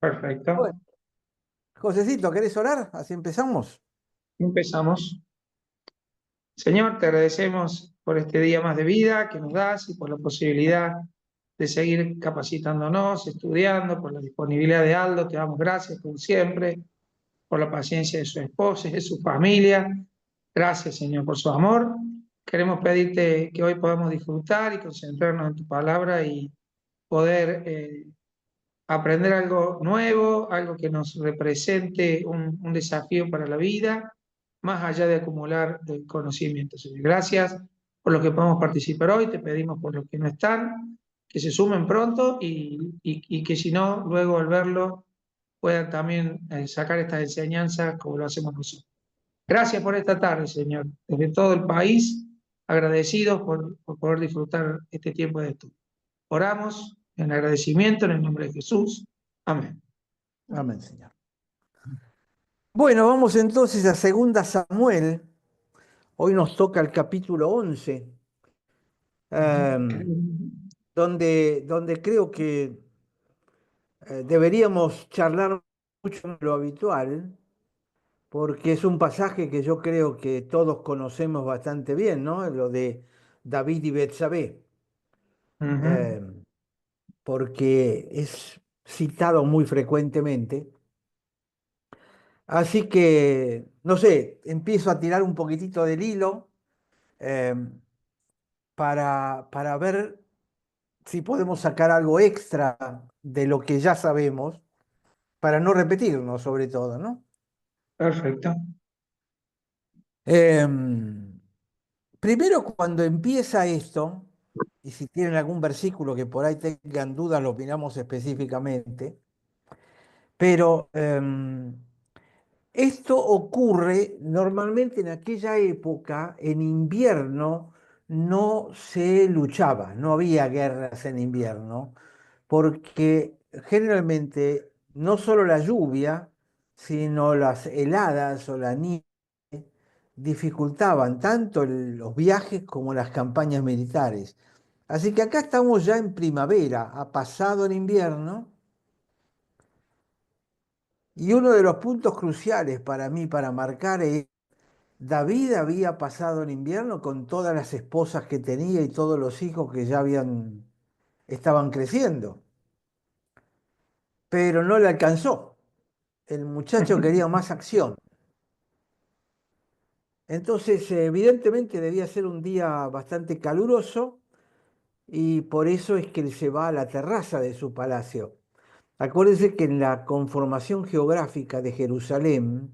Perfecto. Bueno, Josecito, ¿querés orar? Así empezamos. Empezamos. Señor, te agradecemos por este día más de vida que nos das y por la posibilidad de seguir capacitándonos, estudiando, por la disponibilidad de Aldo. Te damos gracias, como siempre, por la paciencia de su esposa y de su familia. Gracias, Señor, por su amor. Queremos pedirte que hoy podamos disfrutar y concentrarnos en tu palabra y poder aprender algo nuevo, algo que nos represente un desafío para la vida, más allá de acumular conocimiento. Señor. Gracias por los que podemos participar hoy, te pedimos por los que no están, que se sumen pronto y que si no, luego al verlo puedan también sacar estas enseñanzas como lo hacemos nosotros. Gracias por esta tarde, Señor, desde todo el país, agradecidos por poder disfrutar este tiempo de estudio. Oramos en agradecimiento en el nombre de Jesús. Amén. Amén, Señor. Bueno, vamos entonces a Segunda Samuel. Hoy nos toca el capítulo 11, donde creo que deberíamos charlar mucho de lo habitual, porque es un pasaje que yo creo que todos conocemos bastante bien, ¿no? Lo de David y Betsabé, Ujú. eh, porque es citado muy frecuentemente. Así que, no sé, empiezo a tirar un poquitito del hilo eh, para ver si podemos sacar algo extra de lo que ya sabemos, para no repetirnos sobre todo, ¿no? Perfecto. Em, Primero, cuando empieza esto, y si tienen algún versículo que por ahí tengan dudas, lo opinamos específicamente, pero esto ocurre normalmente en aquella época, en invierno no se luchaba, no había guerras en invierno, porque generalmente no solo la lluvia, sino las heladas o la nieve dificultaban tanto los viajes como las campañas militares. Así que acá estamos ya en primavera, ha pasado el invierno. Y uno de los puntos cruciales para mí, para marcar, es David había pasado el invierno con todas las esposas que tenía y todos los hijos que ya estaban creciendo, pero no le alcanzó. El muchacho quería más acción. Entonces, evidentemente debía ser un día bastante caluroso y por eso es que él se va a la terraza de su palacio. Acuérdense que en la conformación geográfica de Jerusalén,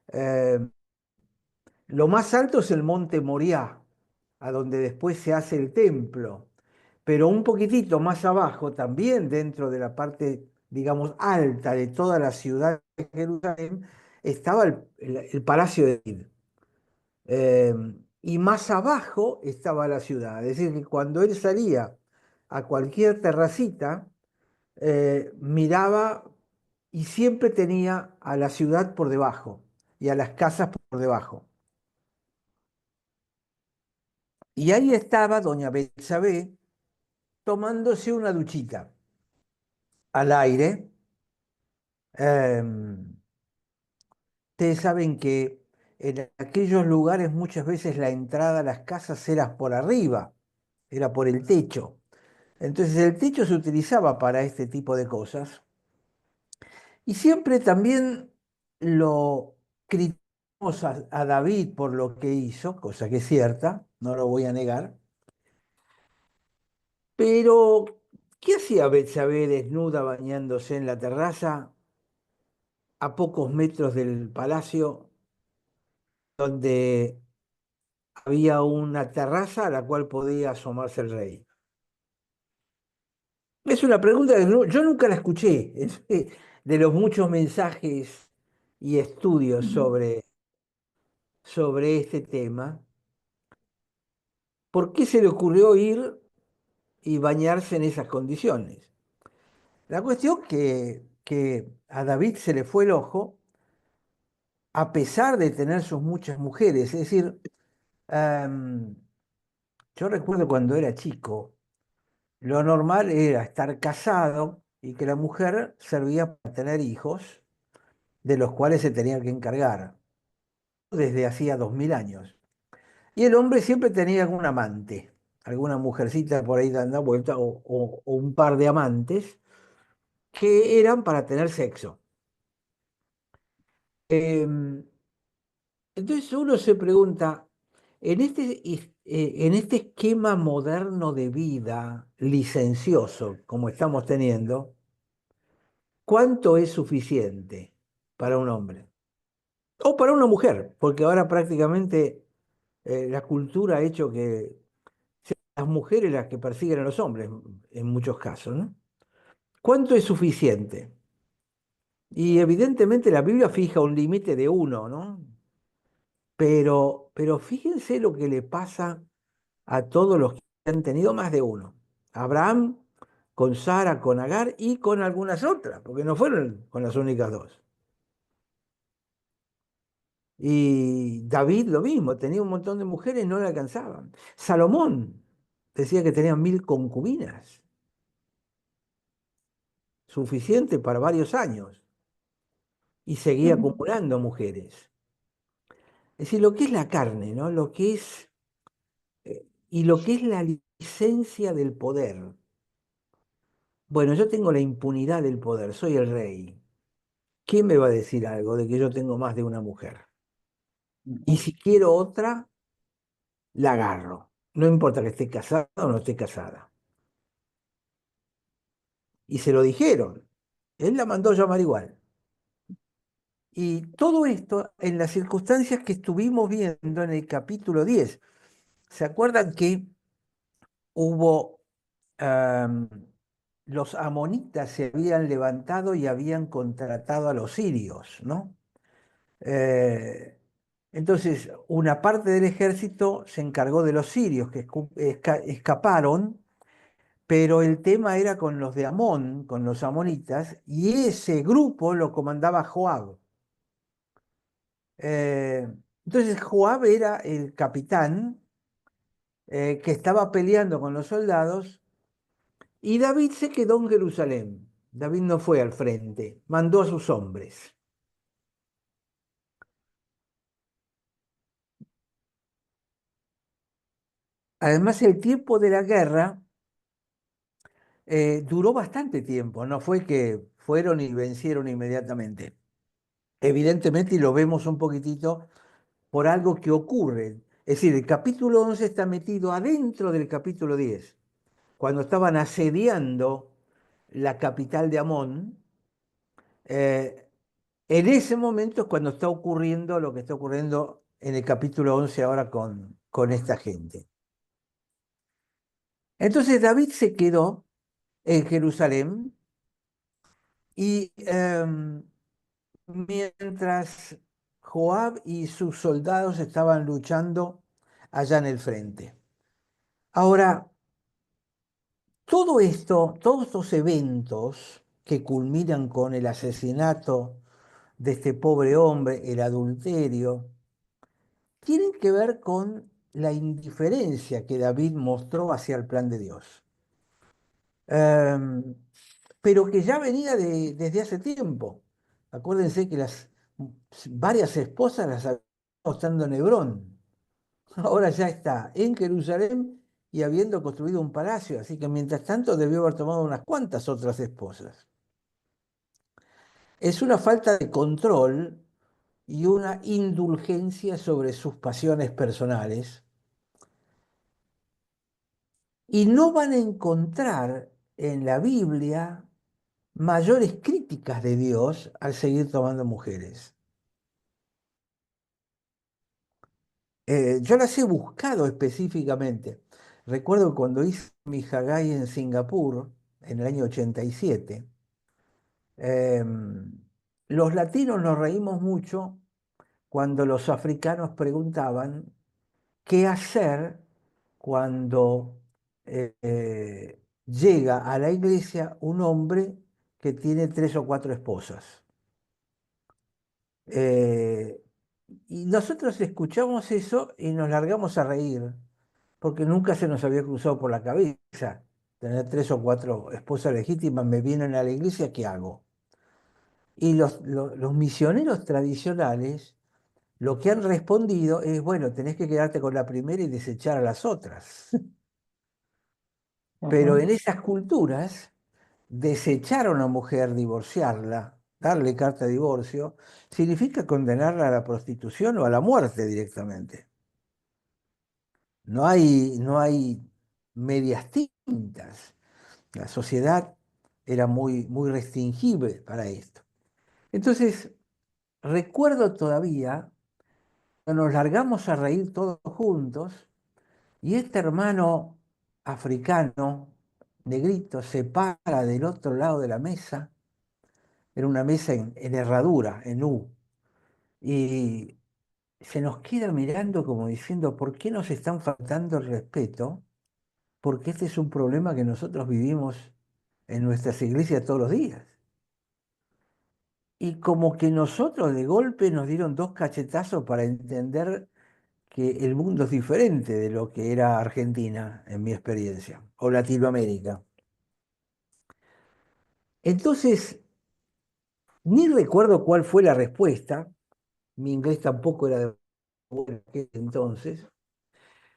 eh, lo más alto es el monte Moriah, a donde después se hace el templo. Pero un poquitito más abajo, también dentro de la parte, digamos, alta de toda la ciudad de Jerusalén, estaba el Palacio de David. Eh, y más abajo estaba la ciudad. Es decir, que cuando él salía a cualquier terracita, miraba y siempre tenía a la ciudad por debajo y a las casas por debajo. Y ahí estaba doña Betsabé tomándose una duchita al aire. Em, Ustedes saben que en aquellos lugares muchas veces la entrada a las casas era por arriba, era por el techo. Entonces el techo se utilizaba para este tipo de cosas. Y siempre también lo criticamos a David por lo que hizo, cosa que es cierta, no lo voy a negar. Pero, ¿qué hacía Betsabé desnuda bañándose en la terraza a pocos metros del palacio, donde había una terraza a la cual podía asomarse el rey? Es una pregunta que yo nunca la escuché, de los muchos mensajes y estudios sobre este tema. ¿Por qué se le ocurrió ir y bañarse en esas condiciones? La cuestión que a David se le fue el ojo, a pesar de tener sus muchas mujeres. Es decir, em, yo recuerdo cuando era chico, lo normal era estar casado y que la mujer servía para tener hijos, de los cuales se tenía que encargar desde hacía 2000 años. Y el hombre siempre tenía algún amante, alguna mujercita por ahí dando vuelta o un par de amantes que eran para tener sexo. Em, entonces uno se pregunta, en este esquema moderno de vida licencioso como estamos teniendo, ¿cuánto es suficiente para un hombre? O para una mujer, porque ahora prácticamente la cultura ha hecho que sean las mujeres las que persiguen a los hombres en muchos casos, ¿no? ¿Cuánto es suficiente? Y evidentemente la Biblia fija un límite de uno, ¿no? Pero fíjense lo que le pasa a todos los que han tenido más de uno. Abraham con Sara, con Agar y con algunas otras, porque no fueron con las únicas dos. Y David lo mismo, tenía un montón de mujeres, no le alcanzaban. Salomón decía que tenía 1000 concubinas, suficiente para varios años, y seguía Ujú. acumulando mujeres. Es decir, lo que es la carne, ¿no? Lo que es, y lo que es la licencia del poder. Bueno, yo tengo la impunidad del poder, soy el rey. ¿Quién me va a decir algo de que yo tengo más de una mujer? Y si quiero otra, la agarro. No importa que esté casada o no esté casada. Y se lo dijeron. Él la mandó llamar igual. Y todo esto en las circunstancias que estuvimos viendo en el capítulo 10. ¿Se acuerdan que hubo, am, los amonitas se habían levantado y habían contratado a los sirios, ¿no? Eh, entonces, una parte del ejército se encargó de los sirios que escaparon, pero el tema era con los de Amón, con los amonitas, y ese grupo lo comandaba Joab. Eh, entonces, Joab era el capitán que estaba peleando con los soldados y David se quedó en Jerusalén. David no fue al frente, mandó a sus hombres. Además, el tiempo de la guerra duró bastante tiempo, no fue que fueron y vencieron inmediatamente. Evidentemente, y lo vemos un poquitito por algo que ocurre. Es decir, el capítulo 11 está metido adentro del capítulo 10. Cuando estaban asediando la capital de Amón, eh, en ese momento es cuando está ocurriendo lo que está ocurriendo en el capítulo 11 ahora con esta gente. Entonces David se quedó en Jerusalén y mientras Joab y sus soldados estaban luchando allá en el frente. Ahora, todo esto, todos estos eventos que culminan con el asesinato de este pobre hombre, el adulterio, tienen que ver con la indiferencia que David mostró hacia el plan de Dios. Em, pero que ya venía desde hace tiempo. Acuérdense que las varias esposas las había estando en Hebrón. Ahora ya está en Jerusalén y habiendo construido un palacio, así que mientras tanto debió haber tomado unas cuantas otras esposas. Es una falta de control y una indulgencia sobre sus pasiones personales, y no van a encontrar en la Biblia mayores críticas de Dios al seguir tomando mujeres. Yo las he buscado específicamente. Recuerdo cuando hice mi Haggai en Singapur, en el año 87, em, los latinos nos reímos mucho cuando los africanos preguntaban qué hacer cuando llega a la iglesia un hombre que tiene 3 o 4 esposas. Eh, y nosotros escuchamos eso y nos largamos a reír, porque nunca se nos había cruzado por la cabeza. tener 3 o 4 esposas legítimas, me vienen a la iglesia, ¿qué hago? Y los misioneros tradicionales lo que han respondido es, bueno, tenés que quedarte con la primera y desechar a las otras. Pero Ujú. en esas culturas, desechar a una mujer, divorciarla, darle carta de divorcio, significa condenarla a la prostitución o a la muerte directamente. No hay medias tintas. La sociedad era muy, muy restringible para esto. Entonces, recuerdo todavía cuando nos largamos a reír todos juntos y este hermano africano, negrito, se para del otro lado de la mesa. Era una mesa en herradura, en U. Y se nos queda mirando como diciendo, ¿por qué nos están faltando el respeto? Porque este es un problema que nosotros vivimos en nuestras iglesias todos los días. Y como que nosotros de golpe nos dieron 2 cachetazos para entender que el mundo es diferente de lo que era Argentina, en mi experiencia, o Latinoamérica. Entonces, ni recuerdo cuál fue la respuesta, mi inglés tampoco era de bueno en aquel entonces,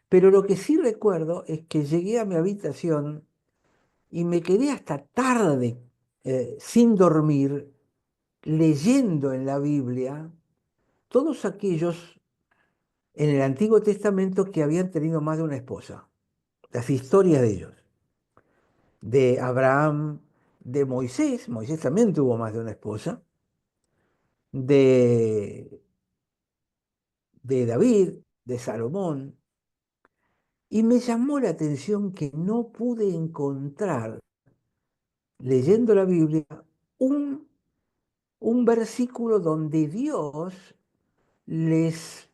pero lo que sí recuerdo es que llegué a mi habitación y me quedé hasta tarde sin dormir, leyendo en la Biblia todos aquellos en el Antiguo Testamento que habían tenido más de una esposa, las historias de ellos, de Abraham, de Moisés. Moisés también tuvo más de una esposa, de, de David, de Salomón, y me llamó la atención que no pude encontrar, leyendo la Biblia, un, un versículo donde Dios les,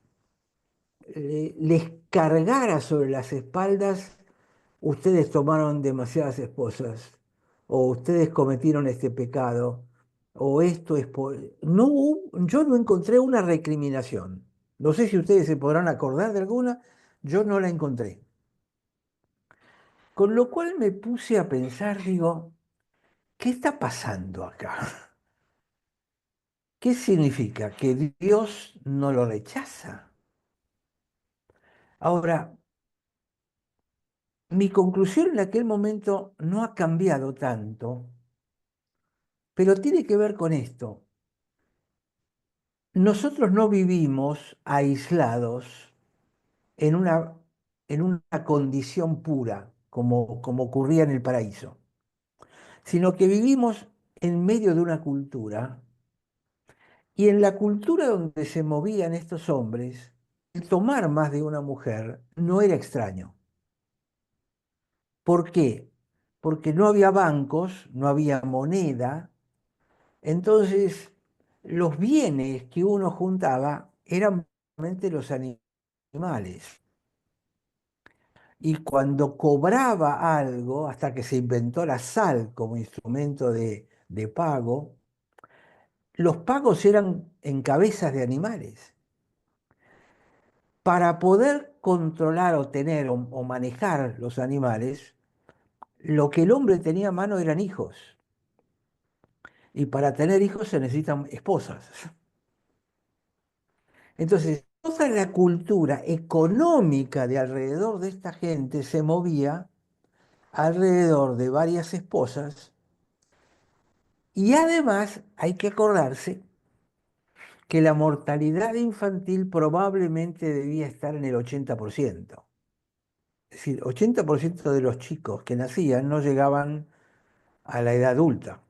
les cargara sobre las espaldas: ustedes tomaron demasiadas esposas, o ustedes cometieron este pecado, o esto es por... No, yo no encontré una recriminación. No sé si ustedes se podrán acordar de alguna, yo no la encontré. Con lo cual me puse a pensar, digo, ¿qué está pasando acá? ¿Qué significa? ¿Que Dios no lo rechaza? Ahora, mi conclusión en aquel momento no ha cambiado tanto, pero tiene que ver con esto. Nosotros no vivimos aislados en una condición pura, como ocurría en el paraíso, sino que vivimos en medio de una cultura, y en la cultura donde se movían estos hombres, el tomar más de una mujer no era extraño. ¿Por qué? Porque no había bancos, no había moneda, entonces los bienes que uno juntaba eran realmente los animales. Y cuando cobraba algo, hasta que se inventó la sal como instrumento de pago, los pagos eran en cabezas de animales. Para poder controlar o tener o manejar los animales, lo que el hombre tenía a mano eran hijos. Y para tener hijos se necesitan esposas. Entonces, toda la cultura económica de alrededor de esta gente se movía alrededor de varias esposas. Y además hay que acordarse que la mortalidad infantil probablemente debía estar en el 80%. Es decir, 80% de los chicos que nacían no llegaban a la edad adulta.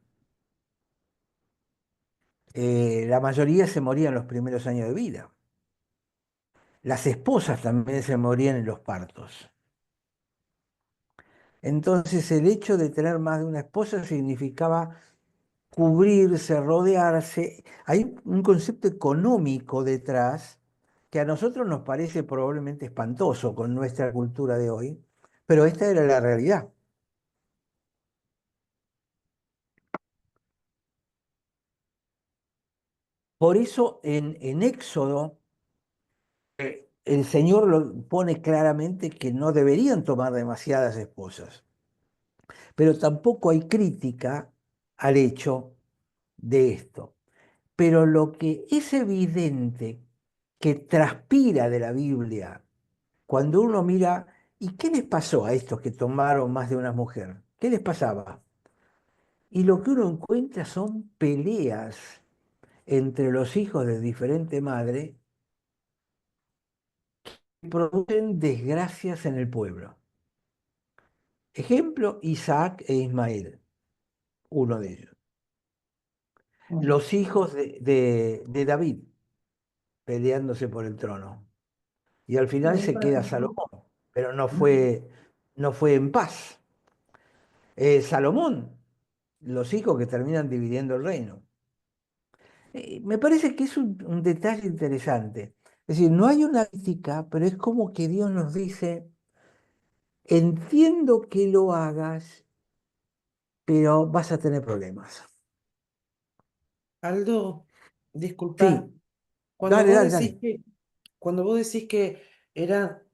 La mayoría se morían en los primeros años de vida. Las esposas también se morían en los partos. Entonces el hecho de tener más de una esposa significaba cubrirse, rodearse. Hay un concepto económico detrás que a nosotros nos parece probablemente espantoso con nuestra cultura de hoy, pero esta era la realidad. Por eso en Éxodo el Señor lo pone claramente que no deberían tomar demasiadas esposas. pero tampoco hay crítica al hecho de esto. Pero lo que es evidente que transpira de la Biblia, cuando uno mira, ¿y qué les pasó a estos que tomaron más de una mujer? ¿Qué les pasaba? Y lo que uno encuentra son peleas entre los hijos de diferente madre que producen desgracias en el pueblo. Ejemplo, Isaac e Ismael, uno de ellos. Los hijos de David peleándose por el trono. Y al final se queda Salomón, pero no fue en paz. Salomón, los hijos que terminan dividiendo el reino. Me parece que es un detalle interesante. Es decir, no hay una crítica, pero es como que Dios nos dice, entiendo que lo hagas, pero vas a tener problemas. Aldo, disculpa, Sí, cuando dale, vos dale, decís dale. que era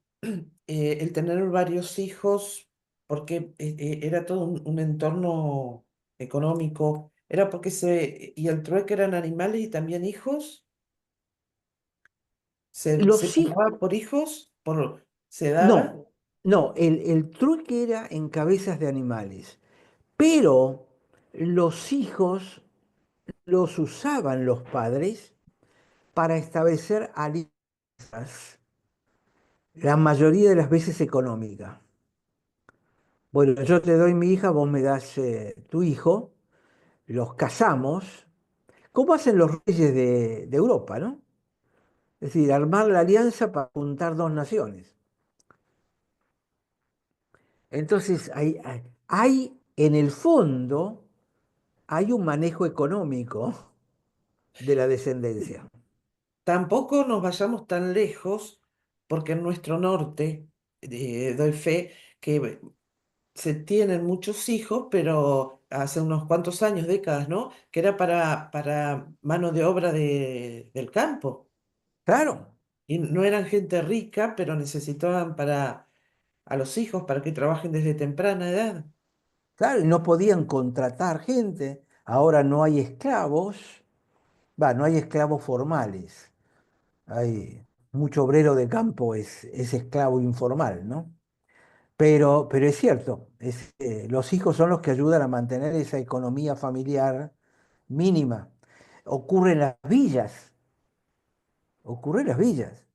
el tener varios hijos, porque era todo un entorno económico, era porque y el trueque eran animales y también hijos, se Los hijos, pagaba por hijos, se daba. no, no, el trueque era en cabezas de animales, pero los hijos los usaban los padres para establecer alianzas, la mayoría de las veces económica. Bueno, yo te doy mi hija, vos me das tu hijo, los casamos, como hacen los reyes de Europa, ¿no? Es decir, armar la alianza para juntar dos naciones. Entonces, en el fondo, hay un manejo económico de la descendencia. Tampoco nos vayamos tan lejos, porque en nuestro norte, doy fe, que se tienen muchos hijos, pero hace unos cuantos años, décadas, ¿no? Que era para mano de obra del campo. Claro, Y no eran gente rica, pero necesitaban a los hijos para que trabajen desde temprana edad. claro, y no podían contratar gente. Ahora no hay esclavos, no hay esclavos formales. Hay mucho obrero de campo es esclavo informal, ¿no? Pero es cierto, los hijos son los que ayudan a mantener esa economía familiar mínima. Ocurre en las villas, ocurre en las villas.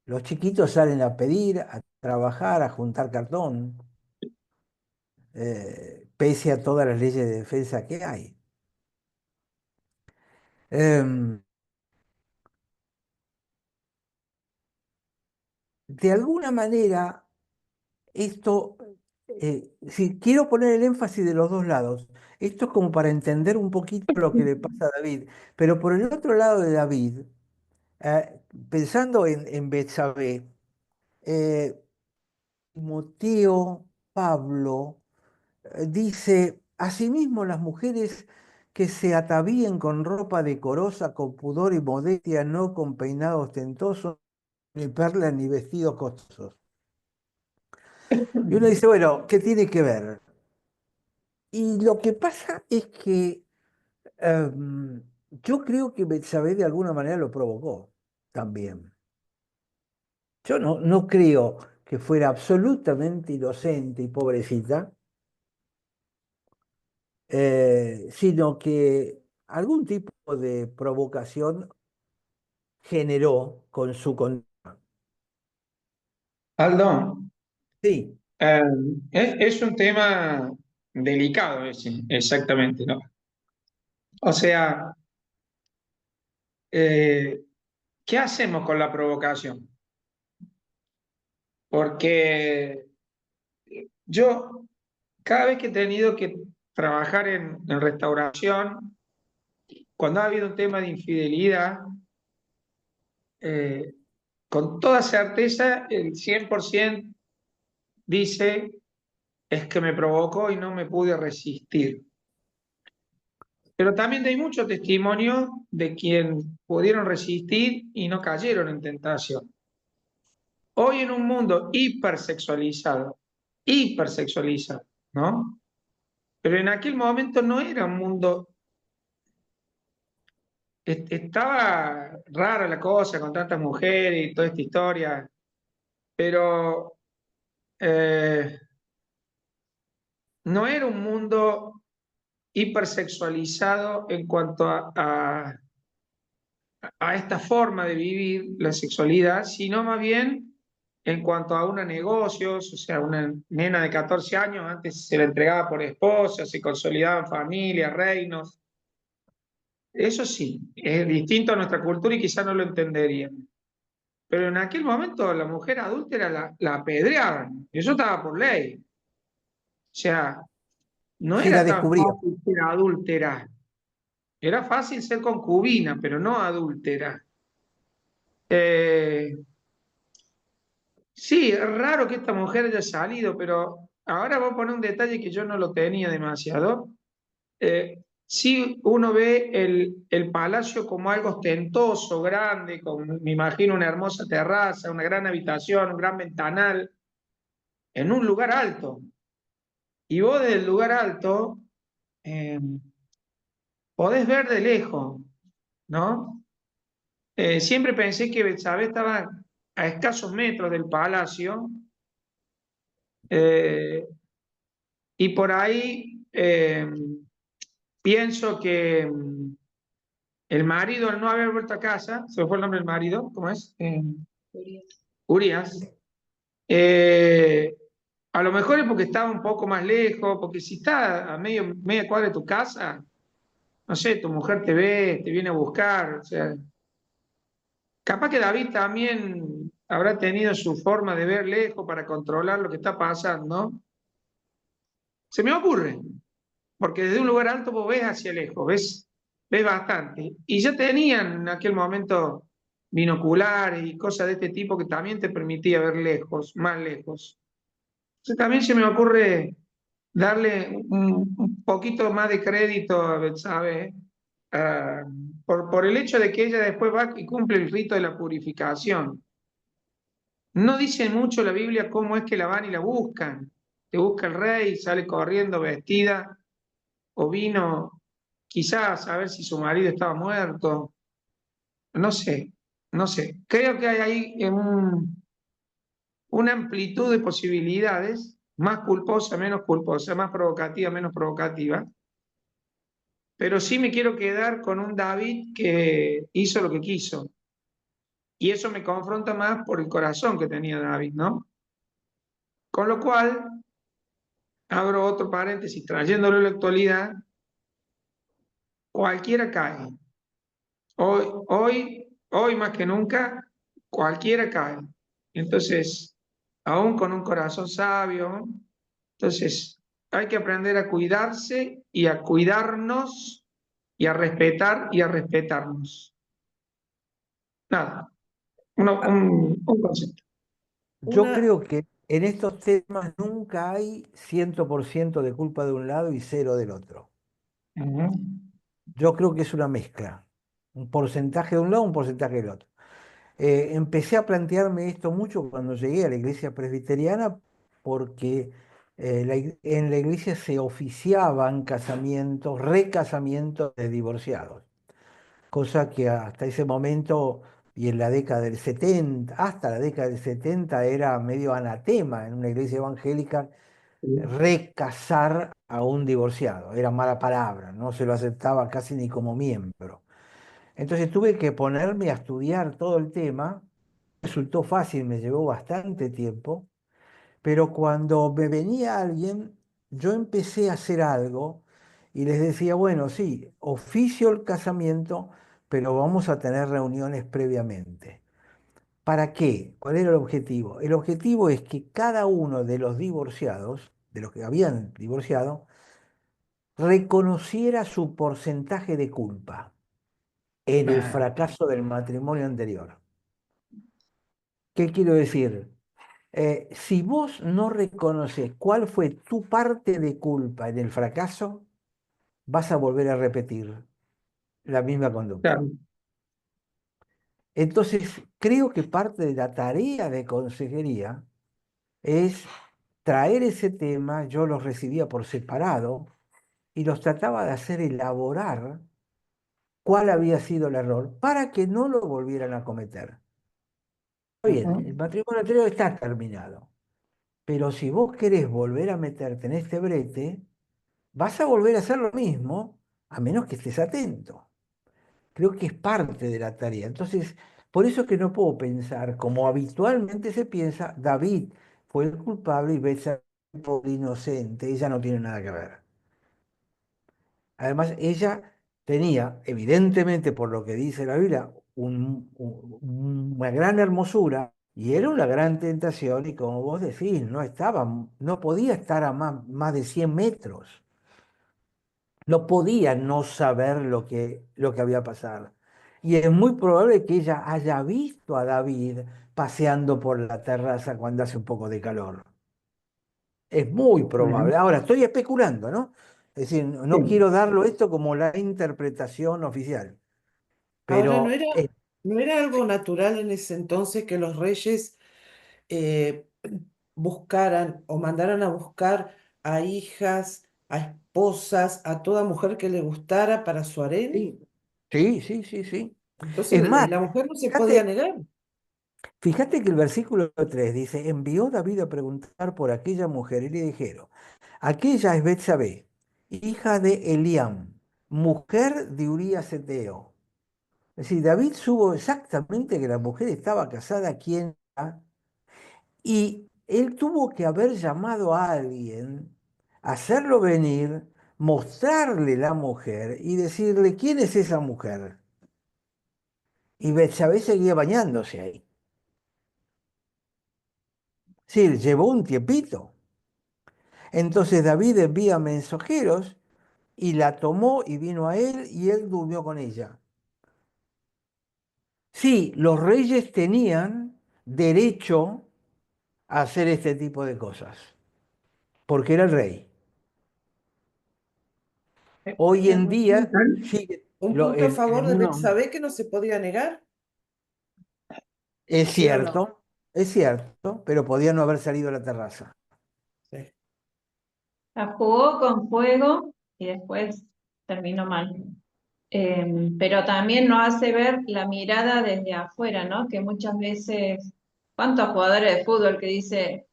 Los chiquitos salen a pedir, a trabajar, a juntar cartón, pese a todas las leyes de defensa que hay. Em, de alguna manera, esto, si quiero poner el énfasis de los dos lados, esto es como para entender un poquito lo que le pasa a David, pero por el otro lado de David, pensando en Betsabé, eh, Timoteo, Pablo, dice, asimismo las mujeres que se atavíen con ropa decorosa, con pudor y modestia, no con peinados ostentosos, ni perlas, ni vestidos costosos. Y uno dice, bueno, ¿qué tiene que ver? Y lo que pasa es que em, yo creo que Betsabé de alguna manera lo provocó también. Yo no creo que fuera absolutamente inocente y pobrecita, sino que algún tipo de provocación generó con su conducta. Aldo, Sí, eh, es un tema delicado ese, exactamente, ¿no? O sea, eh, ¿qué hacemos con la provocación? Porque yo, cada vez que he tenido que trabajar en restauración, cuando ha habido un tema de infidelidad, eh, con toda certeza el 100% dice es que me provocó y no me pude resistir. Pero también hay mucho testimonio de quien pudieron resistir y no cayeron en tentación. Hoy en un mundo hipersexualizado, hipersexualizado, ¿no? Pero en aquel momento no era un mundo, estaba rara la cosa con tantas mujeres y toda esta historia, pero eh, no era un mundo hipersexualizado en cuanto a esta forma de vivir la sexualidad, sino más bien en cuanto a una negocios, o sea, una nena de 14 años antes se la entregaba por esposa, se consolidaba en familia, reinos. Eso sí, es distinto a nuestra cultura y quizás no lo entenderían. Pero en aquel momento la mujer adúltera la apedreaban, y eso estaba por ley. O sea, no Si la era tan descubría. fácil ser adúltera. Era fácil ser concubina, pero no adúltera. Eh, sí, es raro que esta mujer haya salido, pero ahora voy a poner un detalle que yo no lo tenía demasiado. Sí, uno ve el palacio como algo ostentoso, grande, con, me imagino, una hermosa terraza, una gran habitación, un gran ventanal, en un lugar alto. Y vos desde el lugar alto eh, podés ver de lejos, ¿no? Siempre pensé que Betsabé estaba a escasos metros del palacio, eh, y por ahí pienso que el marido, al no haber vuelto a casa, se me fue el nombre del marido, ¿cómo es? Urias. Eh, a lo mejor es porque estaba un poco más lejos, porque si está a media cuadra de tu casa, no sé, tu mujer te ve, te viene a buscar, o sea, capaz que David también habrá tenido su forma de ver lejos para controlar lo que está pasando. Se me ocurre, porque desde un lugar alto vos ves hacia lejos, ves bastante. Y ya tenían en aquel momento binoculares y cosas de este tipo que también te permitía ver lejos, más lejos. Entonces también se me ocurre darle un poquito más de crédito a Betsabe, ah, por el hecho de que ella después va y cumple el rito de la purificación. No dice mucho la Biblia cómo es que la van y la buscan. Te busca el rey, sale corriendo vestida, o vino quizás a ver si su marido estaba muerto. No sé, no sé. Creo que hay ahí una amplitud de posibilidades, más culposa, menos culposa, más provocativa, menos provocativa. Pero sí me quiero quedar con un David que hizo lo que quiso. Y eso me confronta más por el corazón que tenía David, ¿no? Con lo cual, abro otro paréntesis, trayéndolo a la actualidad, cualquiera cae. Hoy más que nunca, cualquiera cae. Entonces, aún con un corazón sabio, entonces hay que aprender a cuidarse y a cuidarnos y a respetar y a respetarnos. Nada, un concepto. Yo Una, creo que en estos temas nunca hay 100% de culpa de un lado y cero del otro. Ujú. Yo creo que es una mezcla. Un porcentaje de un lado, un porcentaje del otro. Empecé a plantearme esto mucho cuando llegué a la iglesia presbiteriana porque en la iglesia se oficiaban casamientos, recasamientos de divorciados, cosa que hasta ese momento y en la década del 70, hasta la década del 70 era medio anatema en una iglesia evangélica recasar a un divorciado, era mala palabra, no se lo aceptaba casi ni como miembro. Entonces tuve que ponerme a estudiar todo el tema. Resultó fácil, me llevó bastante tiempo, pero cuando me venía alguien, yo empecé a hacer algo y les decía, bueno, sí, oficio el casamiento, pero vamos a tener reuniones previamente. ¿Para qué? ¿Cuál era el objetivo? El objetivo es que cada uno de los divorciados, de los que habían divorciado, reconociera su porcentaje de culpa en el Ah, fracaso del matrimonio anterior. ¿Qué quiero decir? Si vos no reconoces cuál fue tu parte de culpa en el fracaso, vas a volver a repetir la misma conducta. claro, Entonces, creo que parte de la tarea de consejería es traer ese tema, yo los recibía por separado y los trataba de hacer elaborar cuál había sido el error para que no lo volvieran a cometer. Está bien, Ujú. el matrimonio anterior está terminado, pero si vos querés volver a meterte en este brete, vas a volver a hacer lo mismo, a menos que estés atento. Creo que es parte de la tarea. Entonces, por eso es que no puedo pensar, como habitualmente se piensa, David fue el culpable y Betsabé fue el inocente, ella no tiene nada que ver. Además, ella tenía, evidentemente, por lo que dice la Biblia, una gran hermosura y era una gran tentación y como vos decís, no podía estar a más de 100 metros. No podía no saber lo que había pasado. Y es muy probable que ella haya visto a David paseando por la terraza cuando hace un poco de calor. Es muy Ujú. probable. Ahora, estoy especulando, ¿no? Es decir, no Sí. quiero darlo esto como la interpretación oficial, Ahora, pero ¿no era algo sí, natural en ese entonces que los reyes eh, buscaran o mandaran a buscar a hijas, a esposas, a toda mujer que le gustara para su harén? sí, sí, sí, sí, sí. Entonces Es más, la mujer no se podía fíjate, negar. fíjate que el versículo 3 dice, envió David a preguntar por aquella mujer y le dijeron, aquella es Betsabé, hija de Eliam, mujer de Urías Eteo. Es decir, David supo exactamente que la mujer estaba casada, quién era, y él tuvo que haber llamado a alguien, hacerlo venir, mostrarle la mujer y decirle, ¿quién es esa mujer? Y Betsabé seguía bañándose ahí. Sí, llevó un tiempito. Entonces David envía mensajeros y la tomó y vino a él y él durmió con ella. Sí, los reyes tenían derecho a hacer este tipo de cosas, porque era el rey. Hoy en día sigue, Un punto a en el favor de mundo, Betsabé que no se podía negar, ¿sí o no? es cierto, pero podía no haber salido a la terraza. Sí. La jugó con fuego y después terminó mal. Pero también nos hace ver la mirada desde afuera, ¿no? Que muchas veces, ¿cuántos jugadores de fútbol que dice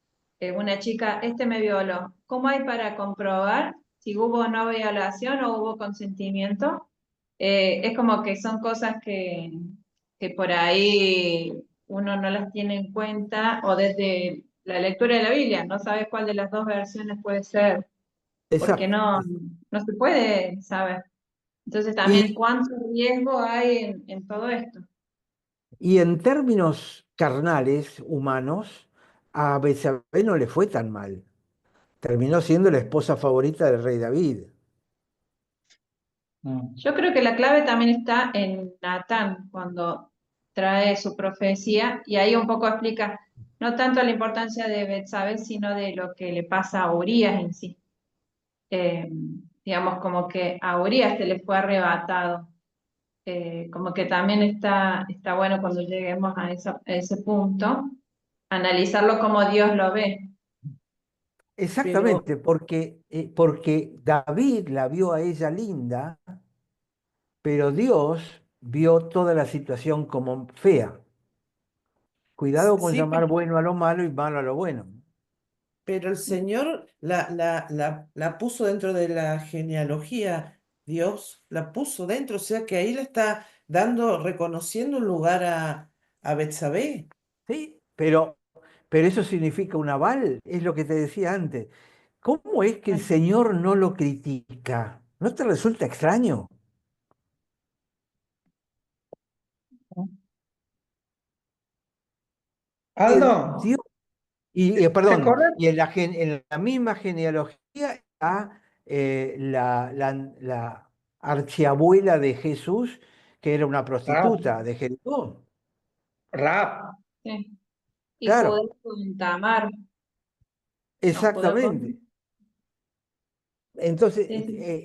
una chica, este me violó? ¿Cómo hay para comprobar si hubo o no violación o hubo consentimiento? Es como que son cosas que por ahí uno no las tiene en cuenta o desde la lectura de la Biblia, no sabes cuál de las dos versiones puede ser, porque Exacto. no se puede saber. Entonces también Y, cuánto riesgo hay en todo esto. y en términos carnales, humanos, a Betsabé no le fue tan mal. Terminó siendo la esposa favorita del rey David. Mm. Yo creo que la clave también está en Natán, cuando trae su profecía, y ahí un poco explica no tanto la importancia de Betsabé, sino de lo que le pasa a Urías en sí. Eh, digamos, como que a Urías se le fue arrebatado. Como que también está bueno cuando lleguemos a ese punto, analizarlo como Dios lo ve. Pero Exactamente, porque David la vio a ella linda, pero Dios vio toda la situación como fea. Cuidado con sí, llamar bueno a lo malo y malo a lo bueno. pero el Señor la puso dentro de la genealogía. Dios la puso dentro, o sea que ahí le está dando, reconociendo un lugar a Betsabé. ¿Sí? Pero eso significa un aval, es lo que te decía antes. ¿Cómo es que el Señor no lo critica? ¿No te resulta extraño? Aldo, Dios, ¿te perdón, acuerdas? y en la misma genealogía está la archiabuela de Jesús, que era una Rap, prostituta de Jericó. rap. Sí. Y Claro, Judá con Tamar, no, Judá exactamente. con... Entonces, Sí, sí.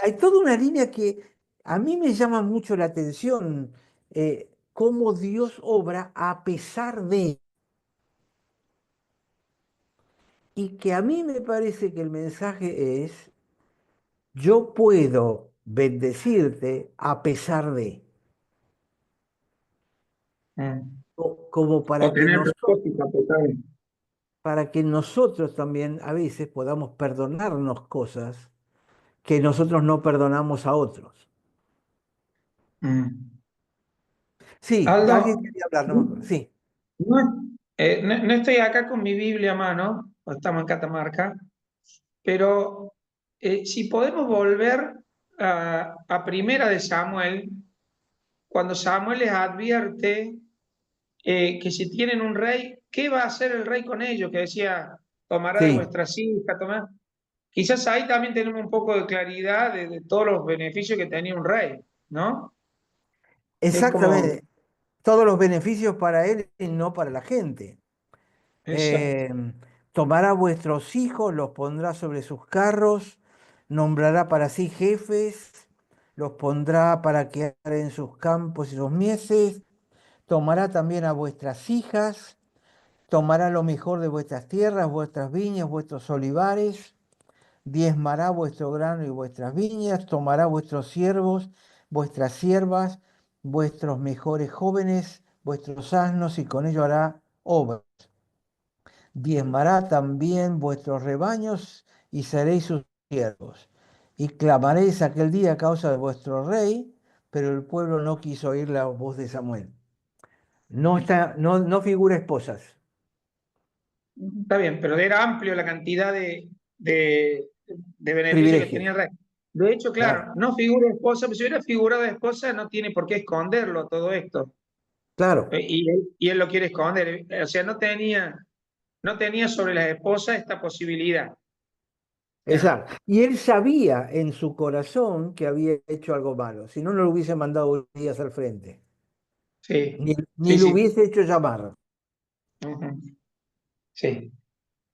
hay toda una línea que a mí me llama mucho la atención, cómo Dios obra a pesar de y que a mí me parece que el mensaje es, yo puedo bendecirte a pesar de, Mm. como O tener propósito, a pesar de- para que nosotros también a veces podamos perdonarnos cosas que nosotros no perdonamos a otros. Mm. Sí, alguien Aldo, quería hablar, no me acuerdo. Sí, no, no estoy acá con mi Biblia a mano, pues estamos en Catamarca, pero si podemos volver a Primera de Samuel, cuando Samuel les advierte que si tienen un rey, ¿qué va a hacer el rey con ellos? Que decía, tomará de sí, vuestras hijas, tomará. Quizás ahí también tenemos un poco de claridad de todos los beneficios que tenía un rey, ¿no? Es como, exactamente. Todos los beneficios para él y no para la gente. exacto. Eh, Tomará vuestros hijos, los pondrá sobre sus carros, nombrará para sí jefes, los pondrá para que en sus campos y sus mieses, tomará también a vuestras hijas, tomará lo mejor de vuestras tierras, vuestras viñas, vuestros olivares, diezmará vuestro grano y vuestras viñas, tomará vuestros siervos, vuestras siervas, vuestros mejores jóvenes, vuestros asnos, y con ello hará obras. Diezmará también vuestros rebaños y seréis sus siervos. Y clamaréis aquel día a causa de vuestro rey, pero el pueblo no quiso oír la voz de Samuel. No está, no figura esposas, Ujú. Está bien, pero era amplio la cantidad de beneficios que tenía privilegios. el rey. De hecho, claro, Claro, no figura esposa, pero si hubiera figurado de esposa, no tiene por qué esconderlo todo esto. claro, Y él lo quiere esconder. O sea, no tenía sobre las esposas esta posibilidad. Ya. exacto. Y él sabía en su corazón que había hecho algo malo, si no, no lo hubiese mandado días al frente, Sí, ni sí, lo sí. hubiese hecho llamar. Ujú, sí.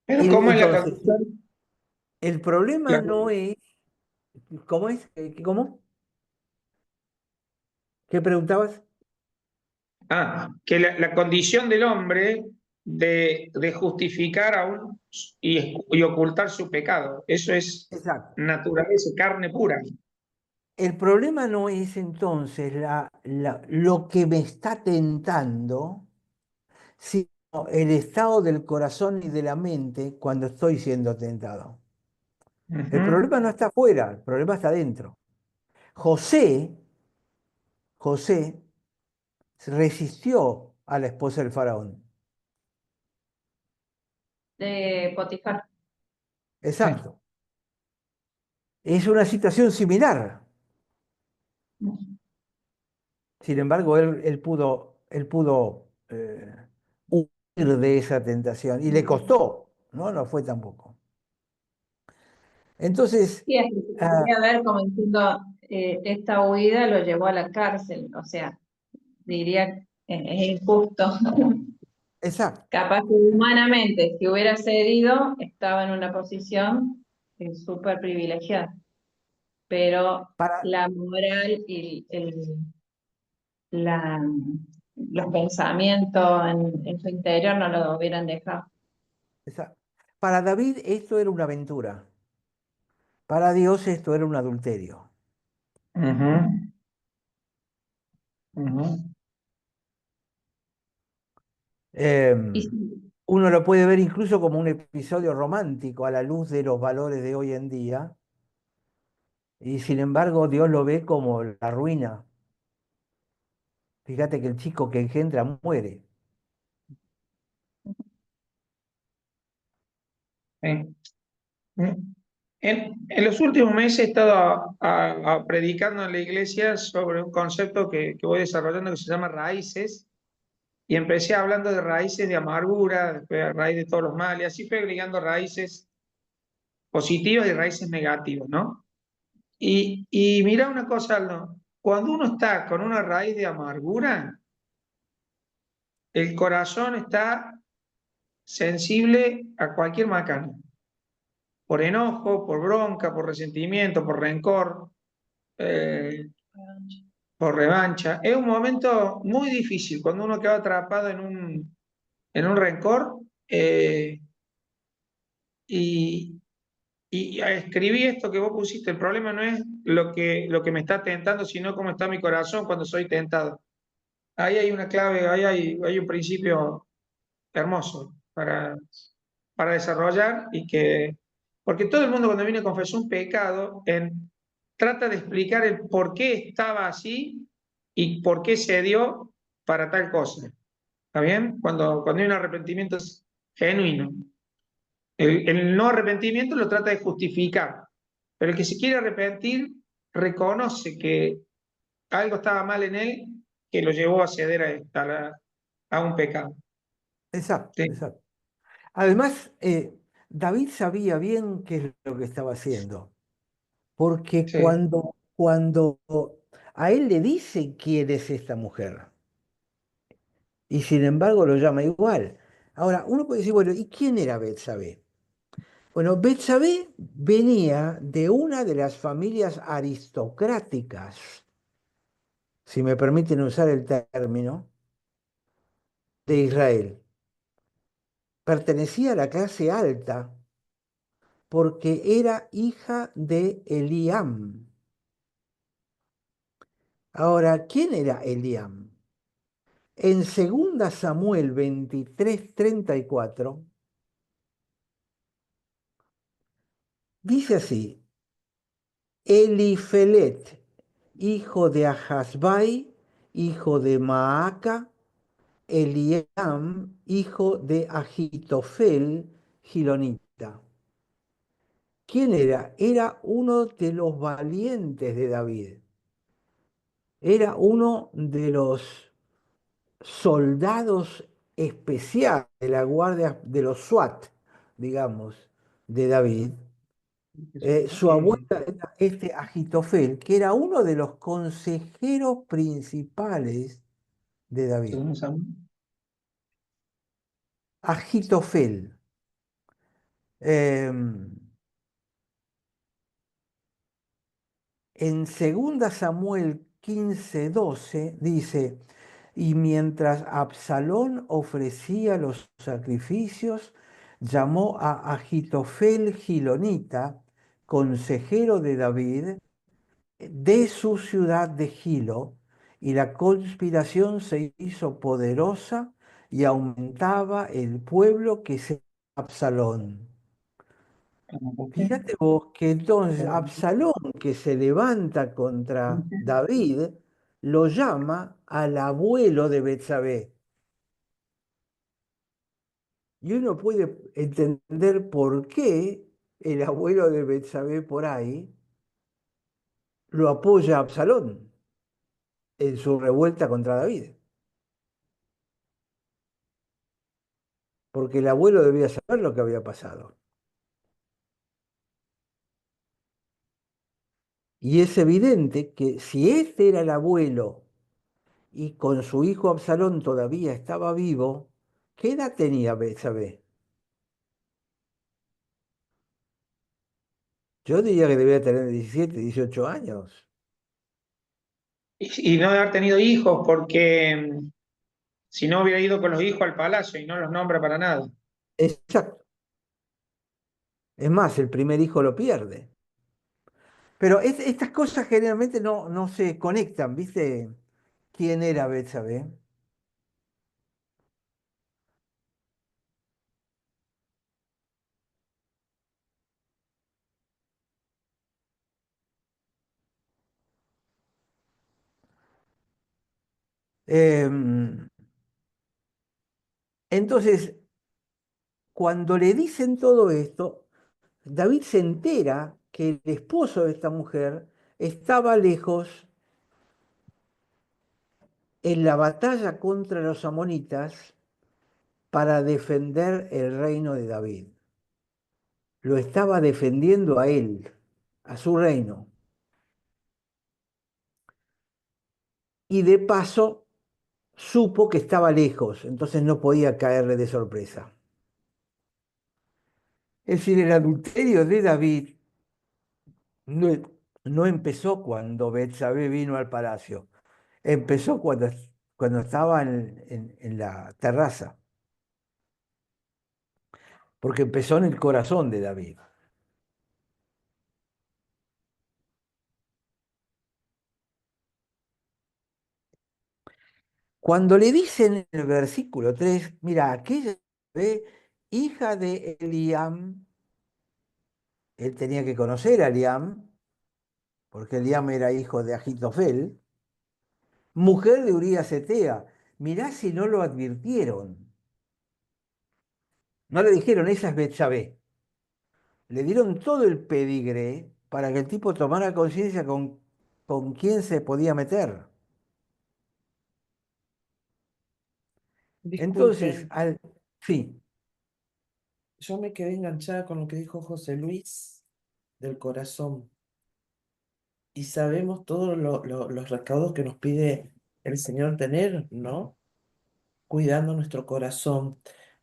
Pero Y ¿cómo es la entonces, condición? el problema La- no es, ¿cómo es? ¿Cómo? ¿Qué preguntabas? que la condición del hombre de justificar aún y ocultar su pecado. Eso es Exacto. naturaleza, carne pura. El problema no es entonces lo que me está tentando, sino el estado del corazón y de la mente cuando estoy siendo tentado. El Ujú, problema no está afuera, el problema está dentro. José, José resistió a la esposa del faraón. De Potifar. sí. Exacto. Es una situación similar. Sin embargo, él pudo huir de esa tentación y le costó, ¿no? No fue tampoco. Entonces, Sí, es que se ah, podría ver como diciendo, esta huida lo llevó a la cárcel, o sea, diría, es injusto. exacto. Capaz que humanamente, si hubiera cedido, estaba en una posición súper privilegiada, pero Para, la moral y la, los pensamientos en su interior no lo hubieran dejado. exacto. Para David esto era una aventura. Para Dios esto era un adulterio. Ujú, ujú. Y Em, sí, Uno lo puede ver incluso como un episodio romántico a la luz de los valores de hoy en día, y sin embargo Dios lo ve como la ruina. Fíjate que el chico que engendra muere. Sí. En los últimos meses he estado predicando en la iglesia sobre un concepto que voy desarrollando que se llama raíces, y empecé hablando de raíces de amargura, después a raíz de todos los males, y así fui agregando raíces positivas y raíces negativas, ¿no? Y mira una cosa, Aldo, cuando uno está con una raíz de amargura, el corazón está sensible a cualquier macana, por enojo, por bronca, por resentimiento, por rencor, eh, por revancha. Es un momento muy difícil cuando uno queda atrapado en un rencor. y, y escribí esto que vos pusiste. El problema no es lo que me está tentando, sino cómo está mi corazón cuando soy tentado. Ahí hay una clave, hay un principio hermoso para desarrollar y que, porque todo el mundo cuando viene a confesar un pecado, trata de explicar el por qué estaba así y por qué se dio para tal cosa. ¿Está bien? Cuando hay un arrepentimiento genuino. El no arrepentimiento lo trata de justificar, pero el que se quiere arrepentir reconoce que algo estaba mal en él que lo llevó a ceder a un pecado. Exacto, Sí, exacto. Además, David sabía bien qué es lo que estaba haciendo, porque sí. cuando a él le dicen quién es esta mujer, y sin embargo lo llama igual. Ahora, uno puede decir, bueno, ¿y quién era Betsabé? Bueno, Betsabé venía de una de las familias aristocráticas, si me permiten usar el término, de Israel. Pertenecía a la clase alta porque era hija de Eliam. Ahora, ¿quién era Eliam? En 2 Samuel 23:34 dice así: Elifelet, hijo de Ahasbai, hijo de Maaca, Eliam, hijo de Agitofel, Gilonita. ¿Quién era? Era uno de los valientes de David. Era uno de los soldados especiales de la guardia de los SWAT, digamos, de David. Su abuela era este Agitofel, que era uno de los consejeros principales de David. Segundo Samuel. Agitofel. Em, en 2 Samuel 15:12 dice, y mientras Absalón ofrecía los sacrificios, llamó a Agitofel Gilonita, consejero de David, de su ciudad de Gilo, y la conspiración se hizo poderosa y aumentaba el pueblo que se Absalón. Fíjate vos que entonces Absalón, que se levanta contra David, lo llama al abuelo de Betsabé. Y uno puede entender por qué el abuelo de Betsabé por ahí lo apoya a Absalón en su revuelta contra David. Porque el abuelo debía saber lo que había pasado. Y es evidente que si este era el abuelo y con su hijo Absalón todavía estaba vivo, ¿qué edad tenía Betsabé? Yo diría que debía tener 17, 18 años. Y no de haber tenido hijos, porque si no hubiera ido con los hijos al palacio y no los nombra para nada. Exacto. Es más, el primer hijo lo pierde. Pero estas cosas generalmente no se conectan, ¿viste? ¿Quién era Betsabé? Em, entonces, cuando le dicen todo esto, David se entera que el esposo de esta mujer estaba lejos en la batalla contra los amonitas para defender el reino de David. Lo estaba defendiendo a él, a su reino. Y de paso supo que estaba lejos, entonces no podía caerle de sorpresa. Es decir, el adulterio de David no, no empezó cuando Betsabé vino al palacio, empezó cuando estaba en la terraza. porque empezó en el corazón de David. Cuando le dicen en el versículo 3, mira, aquella ve, hija de Eliam, él tenía que conocer a Eliam, porque Eliam era hijo de Ahitofel, mujer de Urías Etea. Mirá si no lo advirtieron. No le dijeron, esa es Betsabé. Le dieron todo el pedigre para que el tipo tomara conciencia con quién se podía meter. Entonces, Disculpen, sí, yo me quedé enganchada con lo que dijo José Luis del corazón y sabemos todos los recaudos que nos pide el Señor tener, ¿no? Cuidando nuestro corazón,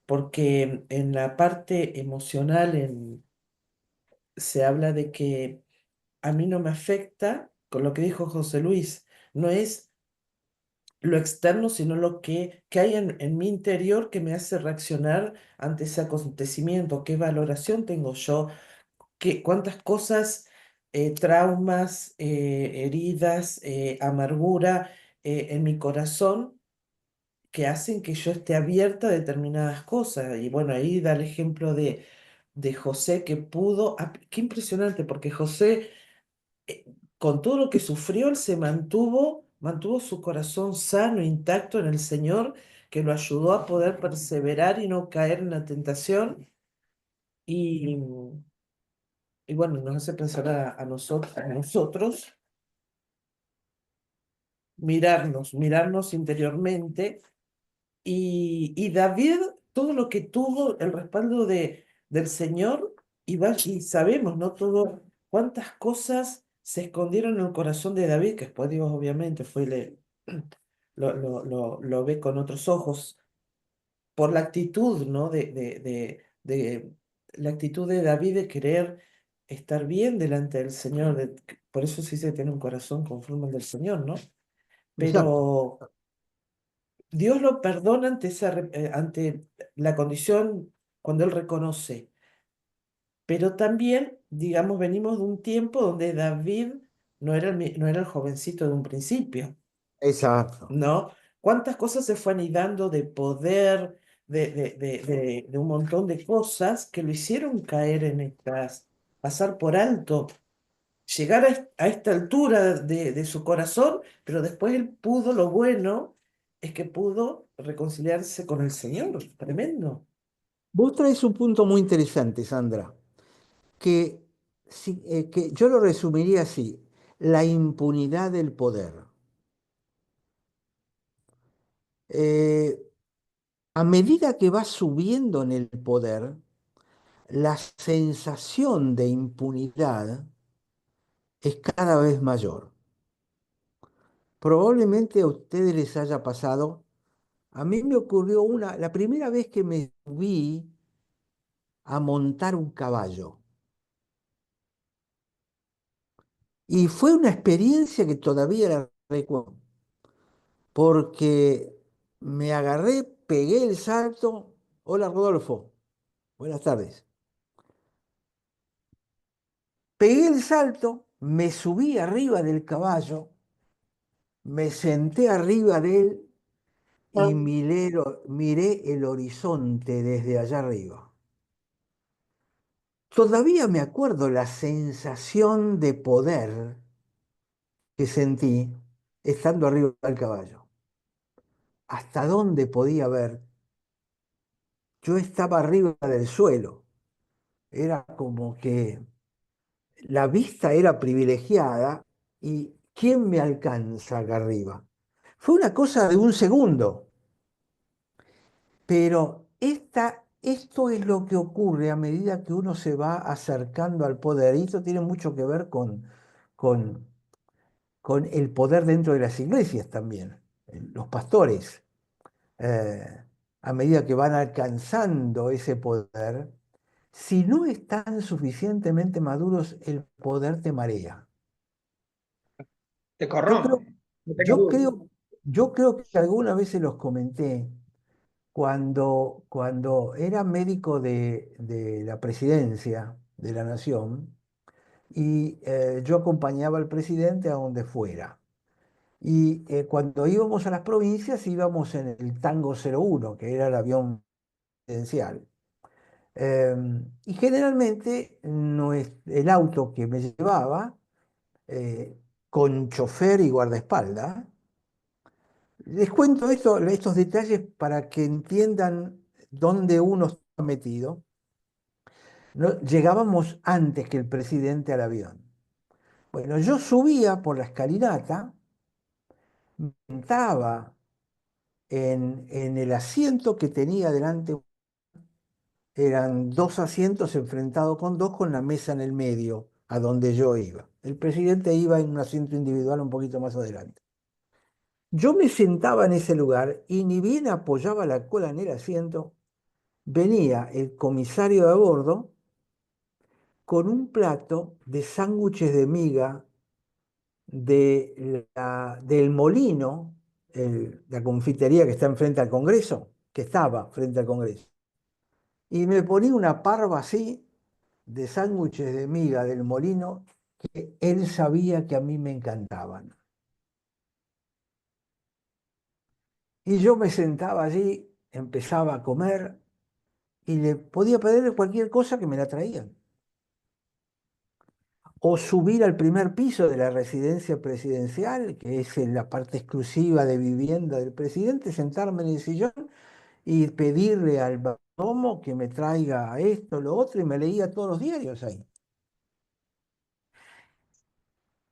porque en la parte emocional se habla de que a mí no me afecta, con lo que dijo José Luis, no es lo externo, sino lo que hay en mi interior que me hace reaccionar ante ese acontecimiento, qué valoración tengo yo, cuántas cosas, traumas, heridas, amargura en mi corazón que hacen que yo esté abierta a determinadas cosas. Y bueno, ahí da el ejemplo de José que pudo, qué impresionante, porque José, eh, con todo lo que sufrió, él se mantuvo su corazón sano, intacto en el Señor, que lo ayudó a poder perseverar y no caer en la tentación. Y, y bueno, nos hace pensar a nosotros, mirarnos interiormente. Y David, todo lo que tuvo, el respaldo del Señor, y sabemos, ¿no? Todo, cuántas cosas se escondieron en el corazón de David, que después Dios obviamente lo ve con otros ojos, por la actitud, ¿no? De la actitud de David de querer estar bien delante del Señor, por eso sí se tiene un corazón conforme al del Señor, ¿no? exacto. Pero Dios lo perdona ante la condición cuando Él reconoce. Pero también, digamos, venimos de un tiempo donde David no era el jovencito de un principio, Exacto. ¿no? ¿Cuántas cosas se fue anidando de poder, de un montón de cosas que lo hicieron caer pasar por alto, llegar a esta altura de su corazón, pero después él pudo, lo bueno es que pudo reconciliarse con el Señor, tremendo. Vos traes un punto muy interesante, Sandra, que, que yo lo resumiría así, la impunidad del poder. Eh, a medida que vas subiendo en el poder, la sensación de impunidad es cada vez mayor. Probablemente a ustedes les haya pasado, a mí me ocurrió la primera vez que me subí a montar un caballo. Y fue una experiencia que todavía la recuerdo, porque me agarré, pegué el salto. Hola Rodolfo, buenas tardes. Pegué el salto, me subí arriba del caballo, me senté arriba de él y miré el horizonte desde allá arriba. Todavía me acuerdo la sensación de poder que sentí estando arriba del caballo. Hasta dónde podía ver. Yo estaba arriba del suelo. Era como que la vista era privilegiada y ¿quién me alcanza acá arriba? Fue una cosa de un segundo, pero esto es lo que ocurre a medida que uno se va acercando al poder. Y esto tiene mucho que ver con, con el poder dentro de las iglesias también. Los pastores, eh, a medida que van alcanzando ese poder, si no están suficientemente maduros, el poder te marea. Te Yo creo, corrompe, no tengas yo duda. creo, yo creo que alguna vez se los comenté. cuando era médico de la presidencia de la nación y yo acompañaba al presidente a donde fuera. Y cuando íbamos a las provincias íbamos en el Tango 01, que era el avión presidencial. Y generalmente no es el auto que me llevaba, con chofer y guardaespaldas. Les cuento estos detalles para que entiendan dónde uno está metido. Llegábamos antes que el presidente al avión. Bueno, yo subía por la escalinata, me sentaba en el asiento que tenía delante. Eran dos asientos enfrentados con dos, con la mesa en el medio, a donde yo iba. El presidente iba en un asiento individual un poquito más adelante. Yo me sentaba en ese lugar y ni bien apoyaba la cola en el asiento, venía el comisario de a bordo con un plato de sándwiches de miga del Molino, la confitería que está enfrente al Congreso, que estaba frente al Congreso. Y me ponía una parva así de sándwiches de miga del Molino que él sabía que a mí me encantaban. Y yo me sentaba allí, empezaba a comer y le podía pedirle cualquier cosa que me la traían. O subir al primer piso de la residencia presidencial, que es en la parte exclusiva de vivienda del presidente, sentarme en el sillón y pedirle al mayordomo que me traiga esto, lo otro, y me leía todos los diarios ahí.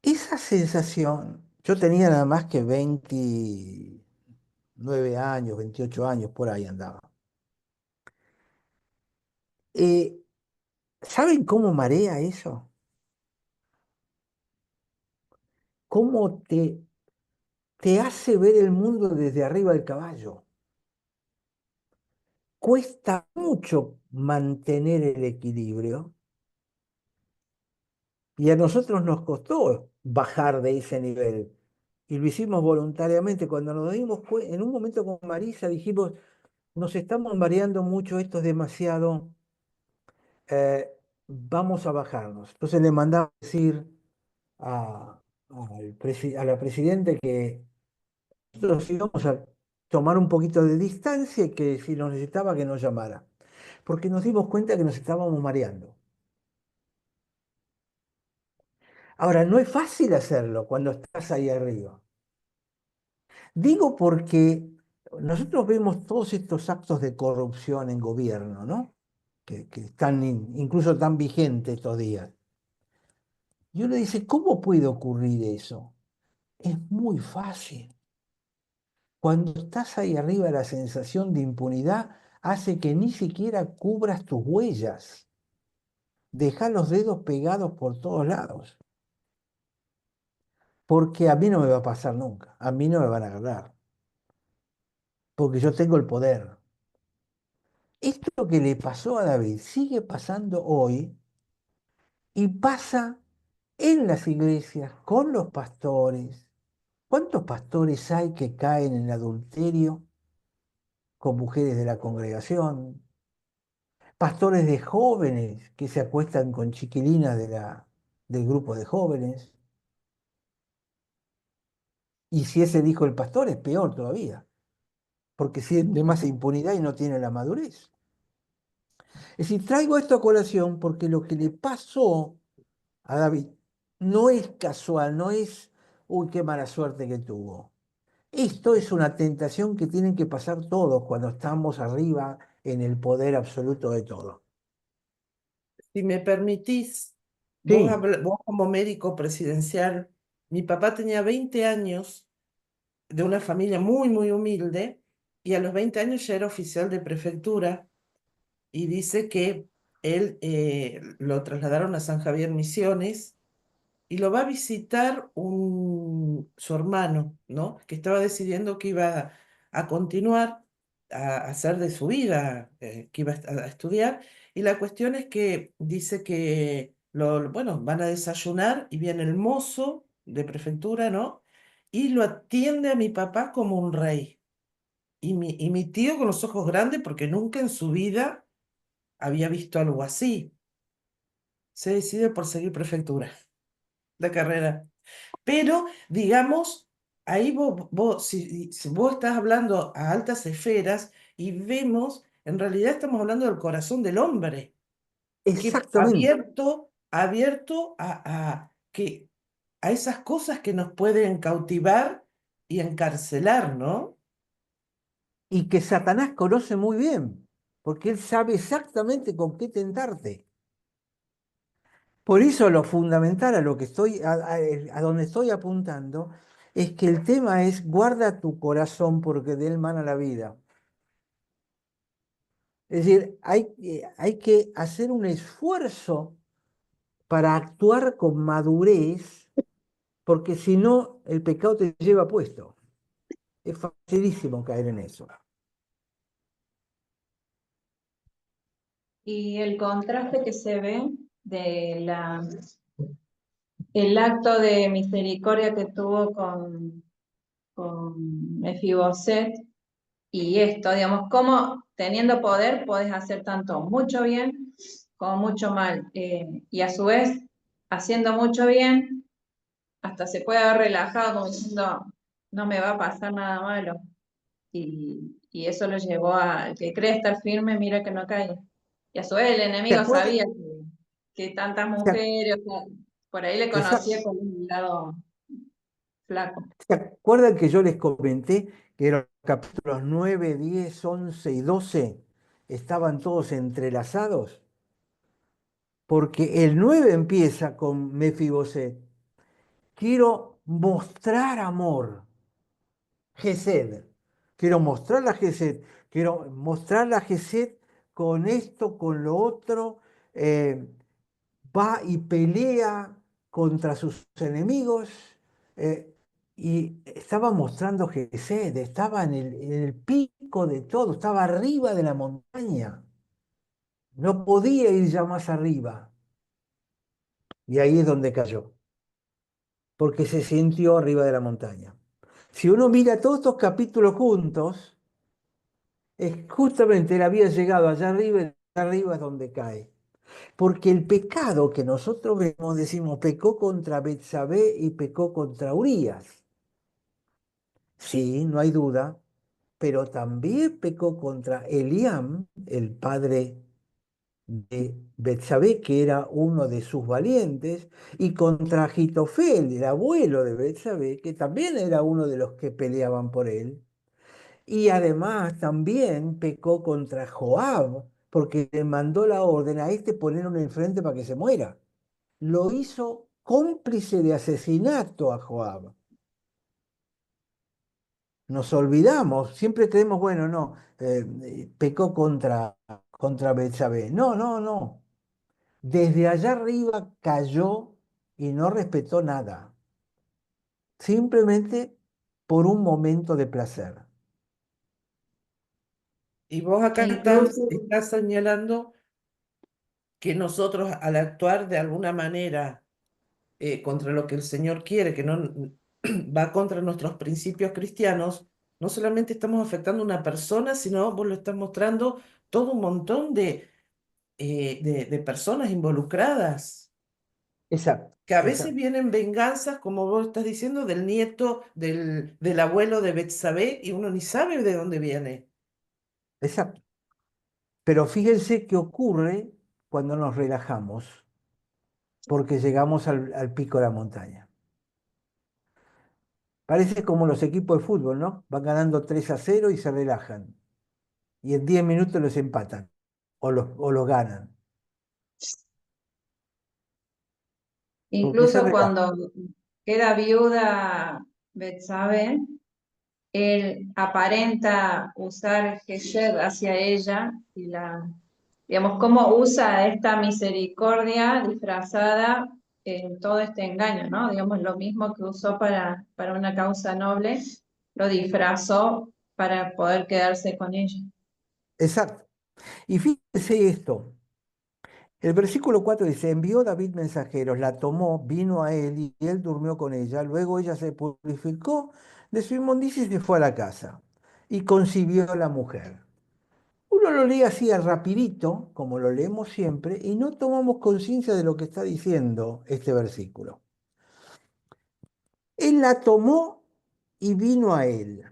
Esa sensación, yo tenía nada más que 29 años, 28 años, por ahí andaba. Eh, ¿Saben cómo marea eso? ¿Cómo te hace ver el mundo desde arriba del caballo? Cuesta mucho mantener el equilibrio y a nosotros nos costó bajar de ese nivel. Y lo hicimos voluntariamente. Cuando nos dimos cuenta, en un momento con Marisa dijimos, nos estamos mareando mucho, esto es demasiado, eh, vamos a bajarnos. Entonces le mandaba a decir a la presidenta que nosotros íbamos a tomar un poquito de distancia y que si nos necesitaba que nos llamara. Porque nos dimos cuenta que nos estábamos mareando. Ahora, no es fácil hacerlo cuando estás ahí arriba. Digo porque nosotros vemos todos estos actos de corrupción en gobierno, ¿no? Que están incluso tan vigentes estos días. Y uno dice, ¿cómo puede ocurrir eso? Es muy fácil. Cuando estás ahí arriba, la sensación de impunidad hace que ni siquiera cubras tus huellas. Deja los dedos pegados por todos lados. Porque a mí no me va a pasar nunca. A mí no me van a agarrar. Porque yo tengo el poder. Esto que le pasó a David sigue pasando hoy y pasa en las iglesias, con los pastores. ¿Cuántos pastores hay que caen en adulterio con mujeres de la congregación? Pastores de jóvenes que se acuestan con chiquilinas del grupo de jóvenes. Y si es el hijo del pastor, es peor todavía, porque siente más impunidad y no tiene la madurez. Es decir, traigo esto a colación porque lo que le pasó a David no es casual, no es, uy, qué mala suerte que tuvo. Esto es una tentación que tienen que pasar todos cuando estamos arriba en el poder absoluto de todo. Si me permitís, Sí, vos como médico presidencial, mi papá tenía 20 años de una familia muy, muy humilde y a los 20 años ya era oficial de prefectura y dice que él lo trasladaron a San Javier Misiones y lo va a visitar su hermano, ¿no? Que estaba decidiendo que iba a continuar a hacer de su vida, que iba a estudiar. Y la cuestión es que dice que, bueno, van a desayunar y viene el mozo de prefectura, ¿no? Y lo atiende a mi papá como un rey. y mi tío con los ojos grandes porque nunca en su vida había visto algo así. Se decide por seguir prefectura, la carrera. Pero, digamos, ahí si vos estás hablando a altas esferas y vemos, en realidad estamos hablando del corazón del hombre, que Exactamente. abierto a esas cosas que nos pueden cautivar y encarcelar, ¿no? Y que Satanás conoce muy bien, porque él sabe exactamente con qué tentarte. Por eso lo fundamental a lo que a donde estoy apuntando es que el tema es guarda tu corazón porque de él mana la vida. Es decir, hay que hacer un esfuerzo para actuar con madurez, porque si no, el pecado te lleva puesto. Es facilísimo caer en eso. Y el contraste que se ve de el acto de misericordia que tuvo con Mefiboset y esto, digamos, cómo teniendo poder podés hacer tanto mucho bien como mucho mal. Y a su vez, haciendo mucho bien, hasta se puede haber relajado como diciendo, no me va a pasar nada malo. Y eso lo llevó a que cree estar firme, mira que no cae. Y a su vez el ¿Se enemigo acuerdan? sabía que tantas Se- mujeres, o sea, por ahí le Exacto. conocía con un lado flaco. ¿Se acuerdan que yo les comenté que los capítulos 9, 10, 11 y 12 estaban todos entrelazados? Porque el 9 empieza con Mefiboset. Quiero mostrar amor, Gesed. Quiero mostrar la Gesed. Quiero mostrar la Gesed con esto, con lo otro. eh, Va y pelea contra sus enemigos. eh, y estaba mostrando Gesed, estaba en el pico de todo, estaba arriba de la montaña. No podía ir ya más arriba. Y ahí es donde cayó, porque se sintió arriba de la montaña. Si uno mira todos estos capítulos juntos, es justamente él había llegado allá arriba y allá arriba es donde cae. Porque el pecado que nosotros vemos, decimos, pecó contra Betsabé y pecó contra Urías. Sí, no hay duda, pero también pecó contra Eliam, el padre de Betsabé, que era uno de sus valientes, y contra Agitofel, el abuelo de Betsabé, que también era uno de los que peleaban por él. Y además también pecó contra Joab, porque le mandó la orden a este ponerlo enfrente para que se muera. Lo hizo cómplice de asesinato a Joab. Nos olvidamos, siempre creemos, bueno, no, pecó contra Betsabé. No, no, no. Desde allá arriba cayó y no respetó nada, simplemente por un momento de placer. Y vos acá Incluso, estás señalando que nosotros al actuar de alguna manera contra lo que el Señor quiere, que no va contra nuestros principios cristianos, no solamente estamos afectando a una persona, sino vos lo estás mostrando todo un montón de personas involucradas, Exacto, que a veces exacto, vienen venganzas, como vos estás diciendo, del nieto, del abuelo de Betsabé, y uno ni sabe de dónde viene. exacto. Pero fíjense qué ocurre cuando nos relajamos, porque llegamos al pico de la montaña. Parece como los equipos de fútbol, ¿no? Van ganando 3-0 y se relajan. Y en 10 minutos los empatan o los ganan. Porque se incluso relajan. cuando queda viuda Betsabé, él aparenta usar Gesed hacia ella y digamos, cómo usa esta misericordia disfrazada en todo este engaño, ¿no? Digamos, lo mismo que usó para una causa noble, lo disfrazó para poder quedarse con ella. Exacto. Y fíjense esto. El versículo 4 dice, envió David mensajeros, la tomó, vino a él y él durmió con ella. Luego ella se purificó de su inmundicia y se fue a la casa. y concibió a la mujer. Uno lo lee así rapidito, como lo leemos siempre, y no tomamos conciencia de lo que está diciendo este versículo. Él la tomó y vino a él.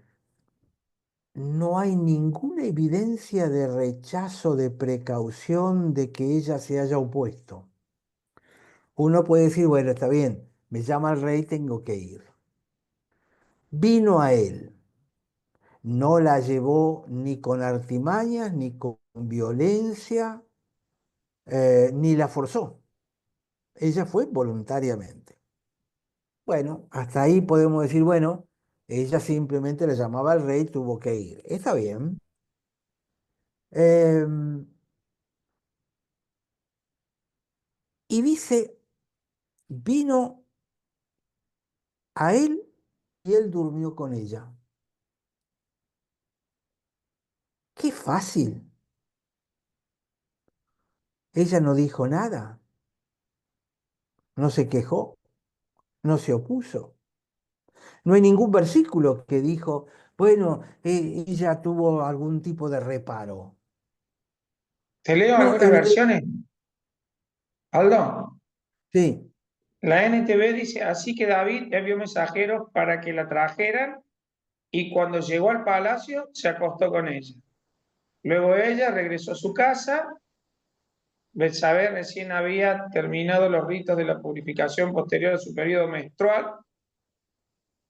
No hay ninguna evidencia de rechazo, de precaución, de que ella se haya opuesto. Uno puede decir, bueno, está bien, me llama el rey, tengo que ir. Vino a él. No la llevó ni con artimañas, ni con violencia, ni la forzó. Ella fue voluntariamente. Bueno, hasta ahí podemos decir, bueno, ella simplemente le llamaba al rey, tuvo que ir. Está bien. Em, y dice, vino a él y él durmió con ella. Qué fácil. Ella no dijo nada, no se quejó, no se opuso. No hay ningún versículo que dijo, bueno, ella tuvo algún tipo de reparo. Te leo No, algunas versiones, Aldo. sí, La NTV dice, así que David envió mensajeros para que la trajeran y cuando llegó al palacio se acostó con ella. Luego ella regresó a su casa. Betsabé recién había terminado los ritos de la purificación posterior a su periodo menstrual.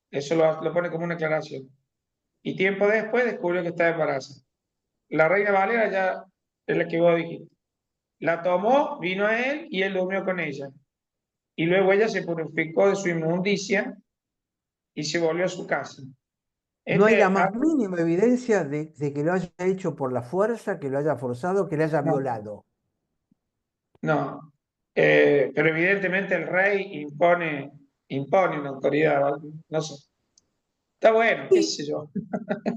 Eso lo pone como una aclaración. Y tiempo después descubrió que estaba embarazada. La reina Valera ya es la que vos dijiste. La tomó, vino a él y él durmió con ella. Y luego ella se purificó de su inmundicia y se volvió a su casa. no hay la Este, más mínima evidencia de que lo haya hecho por la fuerza, que lo haya forzado, que le haya no, violado. no. Pero evidentemente el rey impone una autoridad, ¿vale? No sé. Está bueno, qué Sí, sé yo.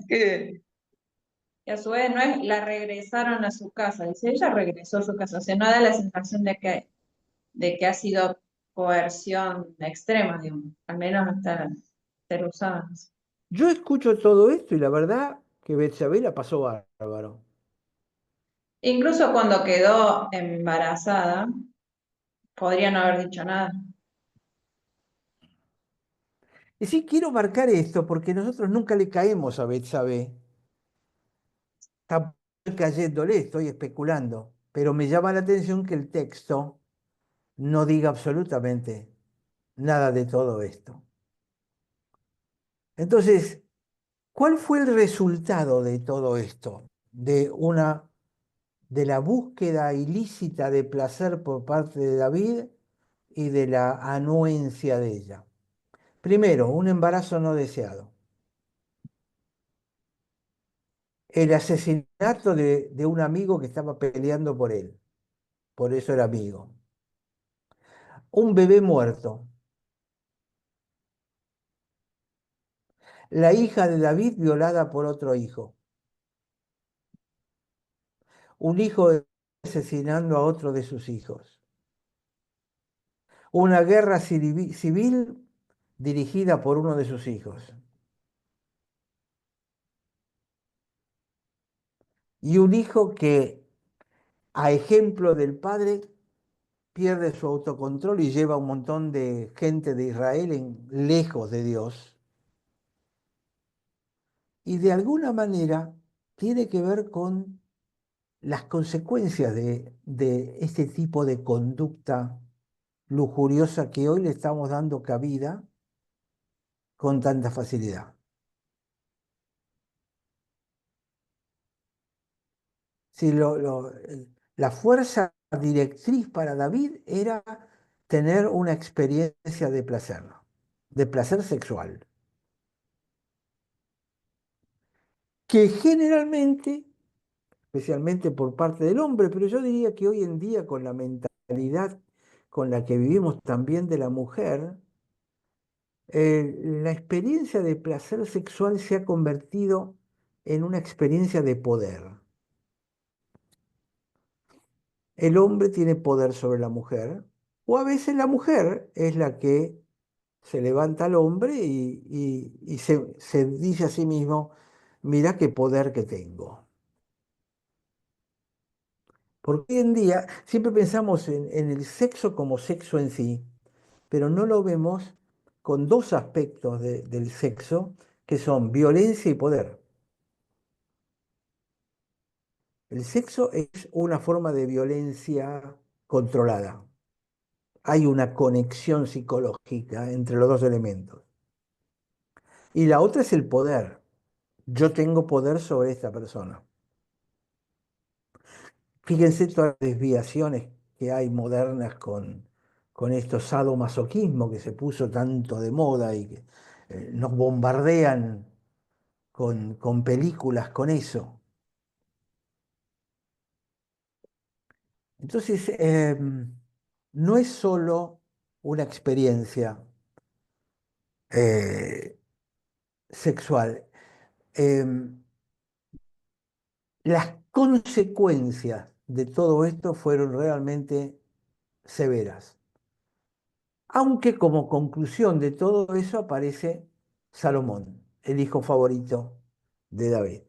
Que- Y a su vez no es la regresaron a su casa, dice ella regresó a su casa, o sea, no da la sensación de que ha sido coerción extrema, digamos, al menos hasta ser usada. yo escucho todo esto y la verdad que Betsabé la pasó bárbaro. Incluso cuando quedó embarazada, podría no haber dicho nada. Y sí quiero marcar esto porque nosotros nunca le caemos a Betsabé. Está cayéndole, estoy especulando. Pero me llama la atención que el texto no diga absolutamente nada de todo esto. Entonces, ¿cuál fue el resultado de todo esto? De la búsqueda ilícita de placer por parte de David y de la anuencia de ella. Primero, un embarazo no deseado. El asesinato de un amigo que estaba peleando por él. Por eso era amigo. Un bebé muerto. La hija de David violada por otro hijo. Un hijo asesinando a otro de sus hijos. Una guerra civil dirigida por uno de sus hijos. Y un hijo que, a ejemplo del padre, pierde su autocontrol y lleva a un montón de gente de Israel lejos de Dios. Y de alguna manera tiene que ver con las consecuencias de este tipo de conducta lujuriosa que hoy le estamos dando cabida con tanta facilidad. Si la fuerza directriz para David era tener una experiencia de placer sexual, que generalmente, especialmente por parte del hombre, pero yo diría que hoy en día con la mentalidad con la que vivimos también de la mujer, la experiencia de placer sexual se ha convertido en una experiencia de poder. El hombre tiene poder sobre la mujer, o a veces la mujer es la que se levanta al hombre y se dice a sí mismo, mirá qué poder que tengo. Porque hoy en día siempre pensamos en el sexo como sexo en sí, pero no lo vemos con dos aspectos del sexo, que son violencia y poder. El sexo es una forma de violencia controlada. Hay una conexión psicológica entre los dos elementos. Y la otra es el poder. Yo tengo poder sobre esta persona. Fíjense todas las desviaciones que hay modernas con esto sadomasoquismo que se puso tanto de moda y que nos bombardean con películas con eso. Entonces, no es solo una experiencia eh, sexual. Em, las consecuencias de todo esto fueron realmente severas. Aunque como conclusión de todo eso aparece Salomón, el hijo favorito de David.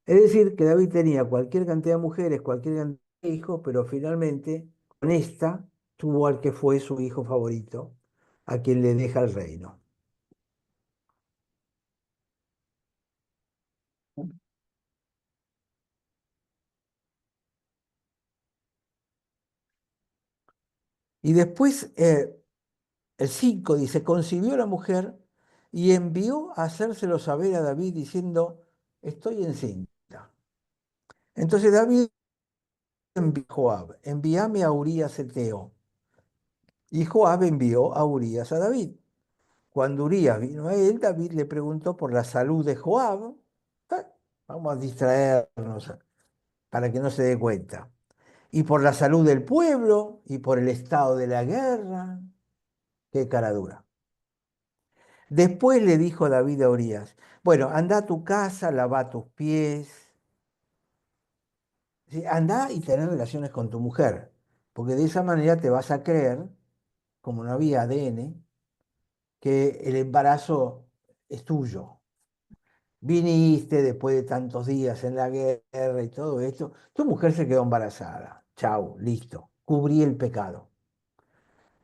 Es decir, que David tenía cualquier cantidad de mujeres, cualquier cantidad de hijos, pero finalmente con esta tuvo al que fue su hijo favorito, a quien le deja el reino. Y después, el 5 dice, concibió la mujer y envió a hacérselo saber a David diciendo, estoy encinta. Entonces David envió a Joab, envíame a Urías eteo. Y Joab envió a Urías a David. Cuando Urías vino a él, David le preguntó por la salud de Joab. Ah, vamos a distraernos para que no se dé cuenta. Y por la salud del pueblo y por el estado de la guerra. Qué cara dura. Después le dijo David a Urías, bueno, anda a tu casa, lava tus pies, ¿sí? Anda y tener relaciones con tu mujer, porque de esa manera te vas a creer, como no había ADN, que el embarazo es tuyo. Viniste después de tantos días en la guerra y todo esto, tu mujer se quedó embarazada. Chau, listo, cubrí el pecado.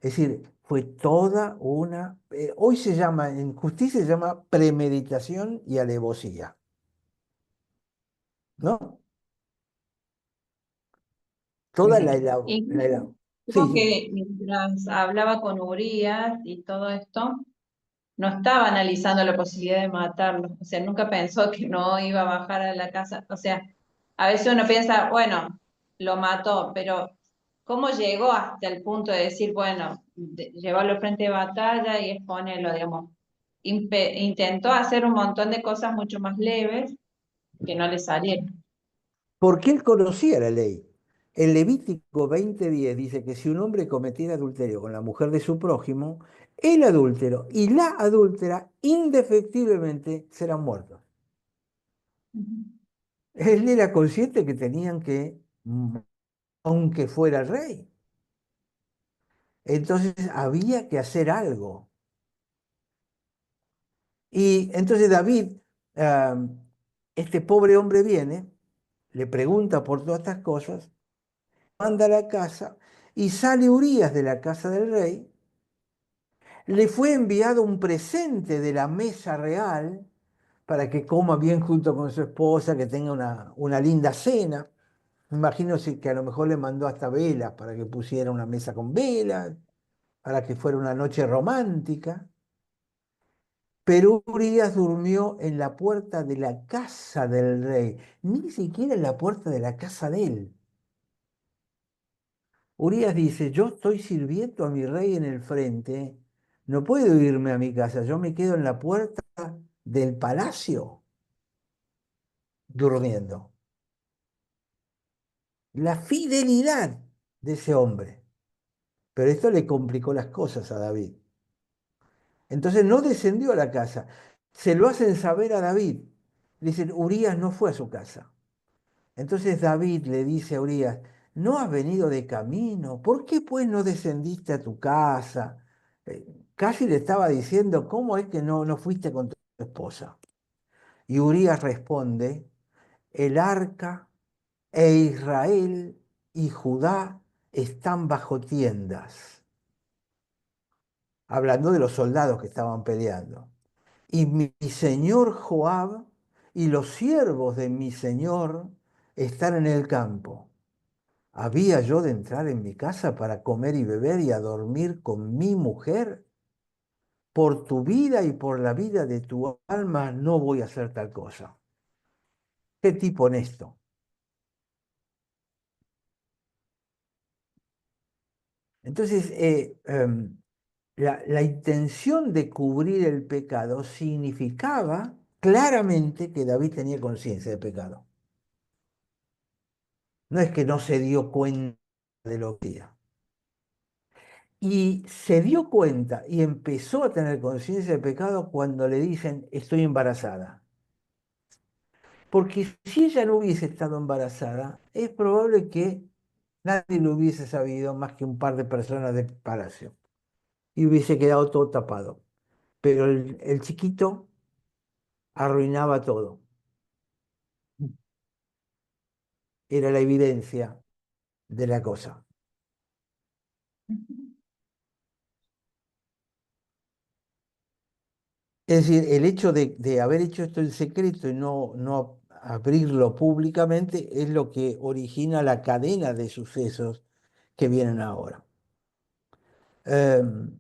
Es decir, fue toda una... hoy se llama, en justicia se llama premeditación y alevosía, ¿no? Toda Ujú. Sí, Incluso sí. que mientras hablaba con Urias y todo esto, no estaba analizando la posibilidad de matarlo, o sea, nunca pensó que no iba a bajar a la casa, o sea, a veces uno piensa, bueno, lo mató, pero ¿cómo llegó hasta el punto de decir, bueno, llevarlo frente de batalla y exponerlo, digamos? Intentó hacer un montón de cosas mucho más leves que no le salieron. Porque él conocía la ley. El Levítico 20:10 dice que si un hombre cometiera adulterio con la mujer de su prójimo, el adúltero y la adúltera indefectiblemente serán muertos. Él era consciente que tenían que, aunque fuera el rey. Entonces había que hacer algo. Y entonces David, ah, este pobre hombre viene, le pregunta por todas estas cosas, manda a la casa y sale Urías de la casa del rey. Le fue enviado un presente de la mesa real para que coma bien junto con su esposa, que tenga una linda cena. Me imagino que a lo mejor le mandó hasta velas para que pusiera una mesa con velas, para que fuera una noche romántica. Pero Urias durmió en la puerta de la casa del rey, ni siquiera en la puerta de la casa de él. Urias dice, yo estoy sirviendo a mi rey en el frente, no puedo irme a mi casa, yo me quedo en la puerta del palacio durmiendo. La fidelidad de ese hombre. Pero esto le complicó las cosas a David. Entonces no descendió a la casa. Se lo hacen saber a David. Dicen, Urias no fue a su casa. Entonces David le dice a Urias, ¿no has venido de camino? ¿Por qué pues no descendiste a tu casa? Casi le estaba diciendo, ¿cómo es que no fuiste con tu esposa? Y Urías responde, el arca e Israel y Judá están bajo tiendas, hablando de los soldados que estaban peleando. Y mi señor Joab y los siervos de mi señor están en el campo. ¿Había yo de entrar en mi casa para comer y beber y a dormir con mi mujer? Por tu vida y por la vida de tu alma no voy a hacer tal cosa. ¿Qué tipo honesto? Entonces, la intención de cubrir el pecado significaba claramente que David tenía conciencia de pecado. No es que no se dio cuenta de lo que hacía. Y se dio cuenta y empezó a tener conciencia de pecado cuando le dicen, estoy embarazada. Porque si ella no hubiese estado embarazada, es probable que nadie lo hubiese sabido más que un par de personas del palacio. Y hubiese quedado todo tapado. Pero el chiquito arruinaba todo. Era la evidencia de la cosa. Es decir, el hecho de haber hecho esto en secreto y no abrirlo públicamente es lo que origina la cadena de sucesos que vienen ahora. Em,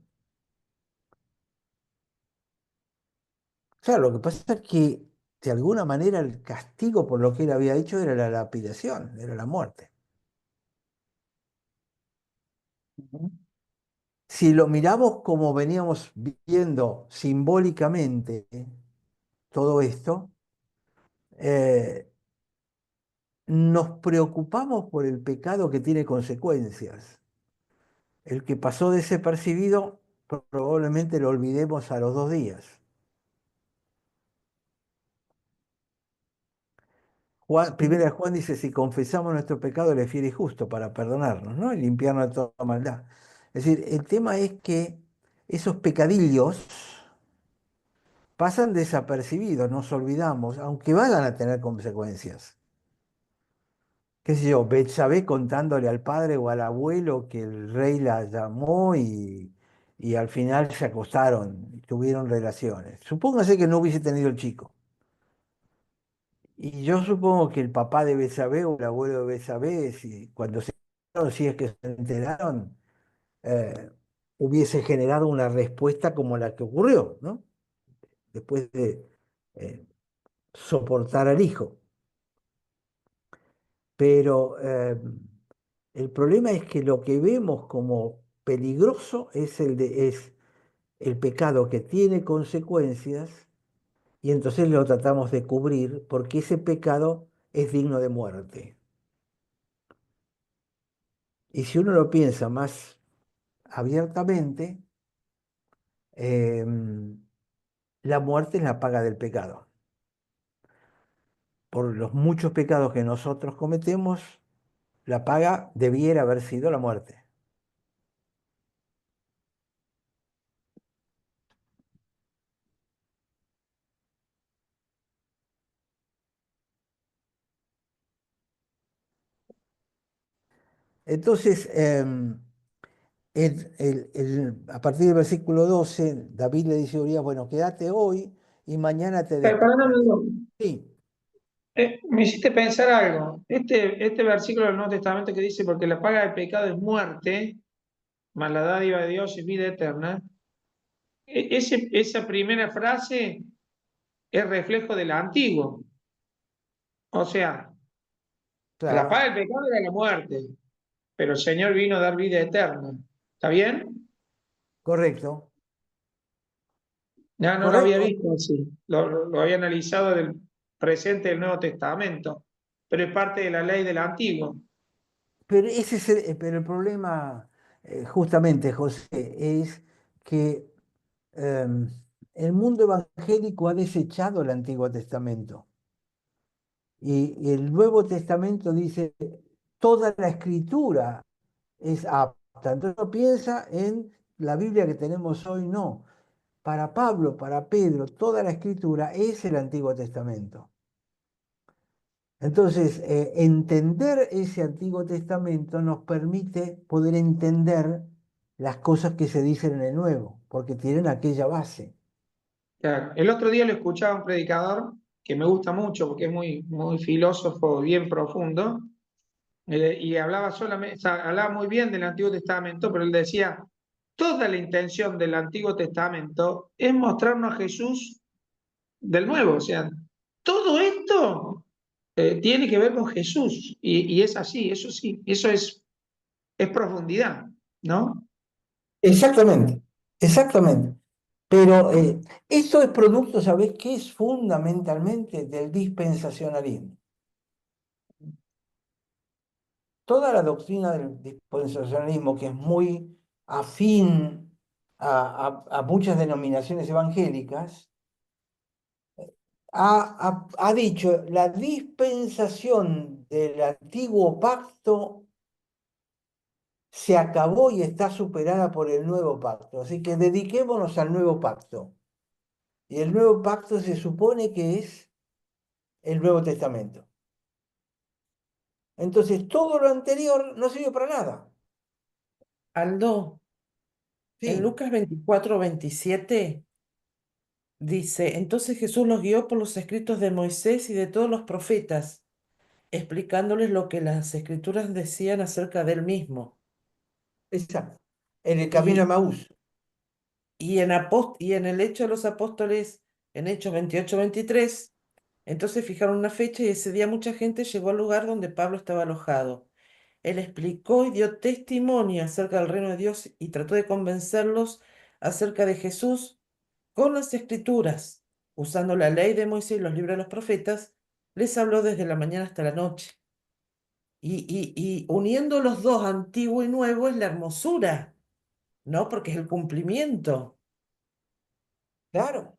claro, lo que pasa es que de alguna manera el castigo por lo que él había hecho era la lapidación, era la muerte. Ujú. Si lo miramos como veníamos viendo simbólicamente todo esto, eh, nos preocupamos por el pecado que tiene consecuencias. El que pasó desapercibido probablemente lo olvidemos a los 2 días. Primera de Juan dice, si confesamos nuestro pecado, Él es fiel y justo para perdonarnos, ¿no? Y limpiarnos de toda maldad. Es decir, el tema es que esos pecadillos pasan desapercibidos, nos olvidamos, aunque vayan a tener consecuencias. Qué sé yo, Betsabé contándole al padre o al abuelo que el rey la llamó y al final se acostaron y tuvieron relaciones. Supóngase que no hubiese tenido el chico. Y yo supongo que el papá de Betsabé o el abuelo de Betsabé, cuando se enteraron, si es que se enteraron, eh, hubiese generado una respuesta como la que ocurrió, ¿no? Después de eh, soportar al hijo. Pero el problema es que lo que vemos como peligroso es el pecado que tiene consecuencias y entonces lo tratamos de cubrir porque ese pecado es digno de muerte. Y si uno lo piensa más abiertamente, em, la muerte es la paga del pecado. Por los muchos pecados que nosotros cometemos, la paga debiera haber sido la muerte. Entonces, a partir del versículo 12, David le dice a Urías, bueno, quédate hoy y mañana te Perdóname, despertaré. amigo. Sí, Me hiciste pensar algo. Este versículo del Nuevo Testamento que dice, porque la paga del pecado es muerte, mas la dádiva de Dios es vida eterna. Esa primera frase es reflejo del antiguo. O sea, la paga claro, del pecado era la muerte, pero el Señor vino a dar vida eterna. ¿Está bien? correcto, Ya no lo había correcto. visto así. Lo había analizado del presente del Nuevo Testamento, pero es parte de la ley del antiguo. Pero pero el problema, justamente, José, es que em, el mundo evangélico ha desechado el Antiguo Testamento. Y el Nuevo Testamento dice, toda la escritura es apta. Entonces uno piensa en la Biblia que tenemos hoy, no. para Pablo, para Pedro, toda la escritura es el Antiguo Testamento. Entonces, entender ese Antiguo Testamento nos permite poder entender las cosas que se dicen en el Nuevo, porque tienen aquella base. Claro. El otro día lo escuchaba a un predicador que me gusta mucho porque es muy, muy filósofo, bien profundo, y hablaba solamente, o sea, hablaba muy bien del Antiguo Testamento, pero él decía, toda la intención del Antiguo Testamento es mostrarnos a Jesús del Nuevo, o sea, todo esto tiene que ver con Jesús, y es así, eso sí, eso es profundidad, ¿no? Exactamente, exactamente. Pero esto es producto, ¿sabés qué es? Fundamentalmente del dispensacionalismo. Toda la doctrina del dispensacionalismo, que es muy afín a muchas denominaciones evangélicas, ha dicho la dispensación del antiguo pacto se acabó y está superada por el nuevo pacto. Así que dediquémonos al nuevo pacto. Y el nuevo pacto se supone que es el Nuevo Testamento. Entonces todo lo anterior no sirve para nada. Aldo, en Sí, Lucas 24-27 dice, entonces Jesús los guió por los escritos de Moisés y de todos los profetas, explicándoles lo que las escrituras decían acerca de él mismo. exacto. En el camino de Y, Maús. y en el Hecho de los Apóstoles, en Hechos 28-23, entonces fijaron una fecha y ese día mucha gente llegó al lugar donde Pablo estaba alojado. Él explicó y dio testimonio acerca del reino de Dios y trató de convencerlos acerca de Jesús con las escrituras. Usando la ley de Moisés y los libros de los profetas, les habló desde la mañana hasta la noche. Y uniendo los dos, antiguo y nuevo, es la hermosura, ¿no? Porque es el cumplimiento. Claro.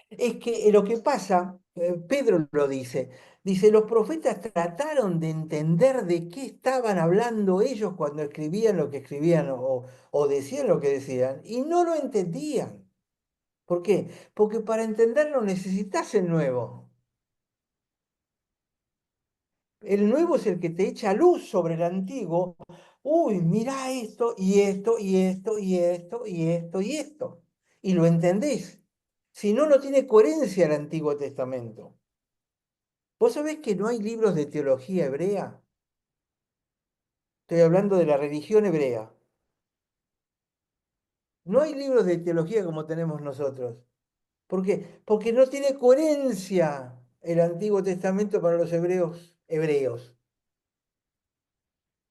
Es que lo que pasa, Pedro lo dice, los profetas trataron de entender de qué estaban hablando ellos cuando escribían lo que escribían o decían lo que decían, y no lo entendían. ¿Por qué? Porque para entenderlo necesitas el nuevo. El nuevo es el que te echa luz sobre el antiguo. Uy, mira esto y esto y esto y esto y esto y esto. Y lo entendés. Si no, no tiene coherencia el Antiguo Testamento. ¿Vos sabés que no hay libros de teología hebrea? Estoy hablando de la religión hebrea. No hay libros de teología como tenemos nosotros. ¿Por qué? Porque no tiene coherencia el Antiguo Testamento para los hebreos,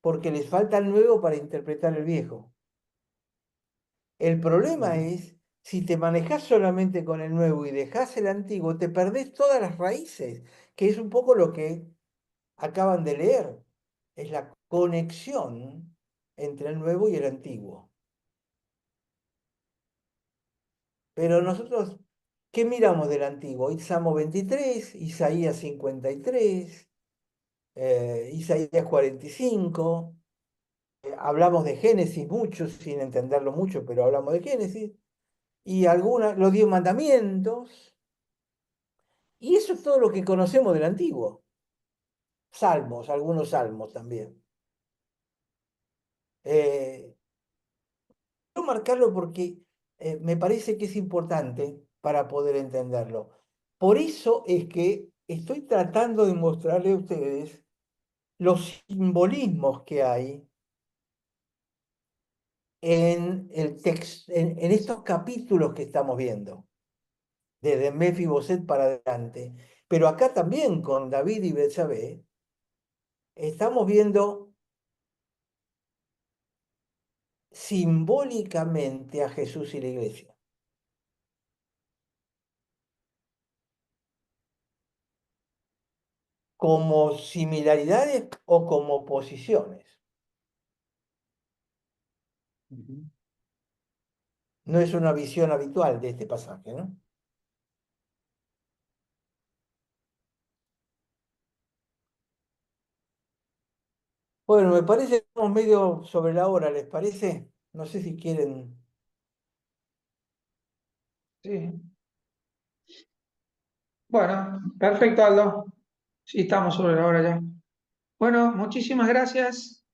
porque les falta el nuevo para interpretar el viejo. El problema Ujú. es, si te manejás solamente con el nuevo y dejás el antiguo, te perdés todas las raíces, que es un poco lo que acaban de leer. Es la conexión entre el nuevo y el antiguo. Pero nosotros, ¿qué miramos del antiguo? Salmo 23, Isaías 53, Isaías 45. Hablamos de Génesis mucho, sin entenderlo mucho, pero hablamos de Génesis. Y algunas, los 10 mandamientos. Y eso es todo lo que conocemos del antiguo. Salmos, algunos salmos también. Eh, Quiero marcarlo porque me parece que es importante para poder entenderlo. Por eso es que estoy tratando de mostrarle a ustedes los simbolismos que hay en el texto, en estos capítulos que estamos viendo, desde Mefiboset para adelante. Pero acá también con David y Betsabé, estamos viendo simbólicamente a Jesús y la iglesia, como similaridades o como oposiciones. Ujú. No es una visión habitual de este pasaje, ¿no? Bueno, me parece que estamos medio sobre la hora, ¿les parece? No sé si quieren Sí. Bueno, perfecto, Aldo. Sí, estamos sobre la hora ya. Bueno, muchísimas gracias.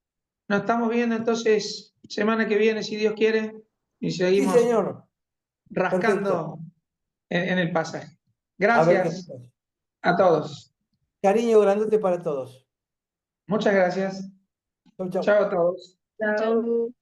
Nos estamos viendo entonces semana que viene, si Dios quiere, y Sí, seguimos señor. Perfecto. rascando en el pasaje. A ver qué Gracias pasa. a todos. Cariño grandote para todos. Muchas gracias. Chau, chau. Chao a todos. Chau.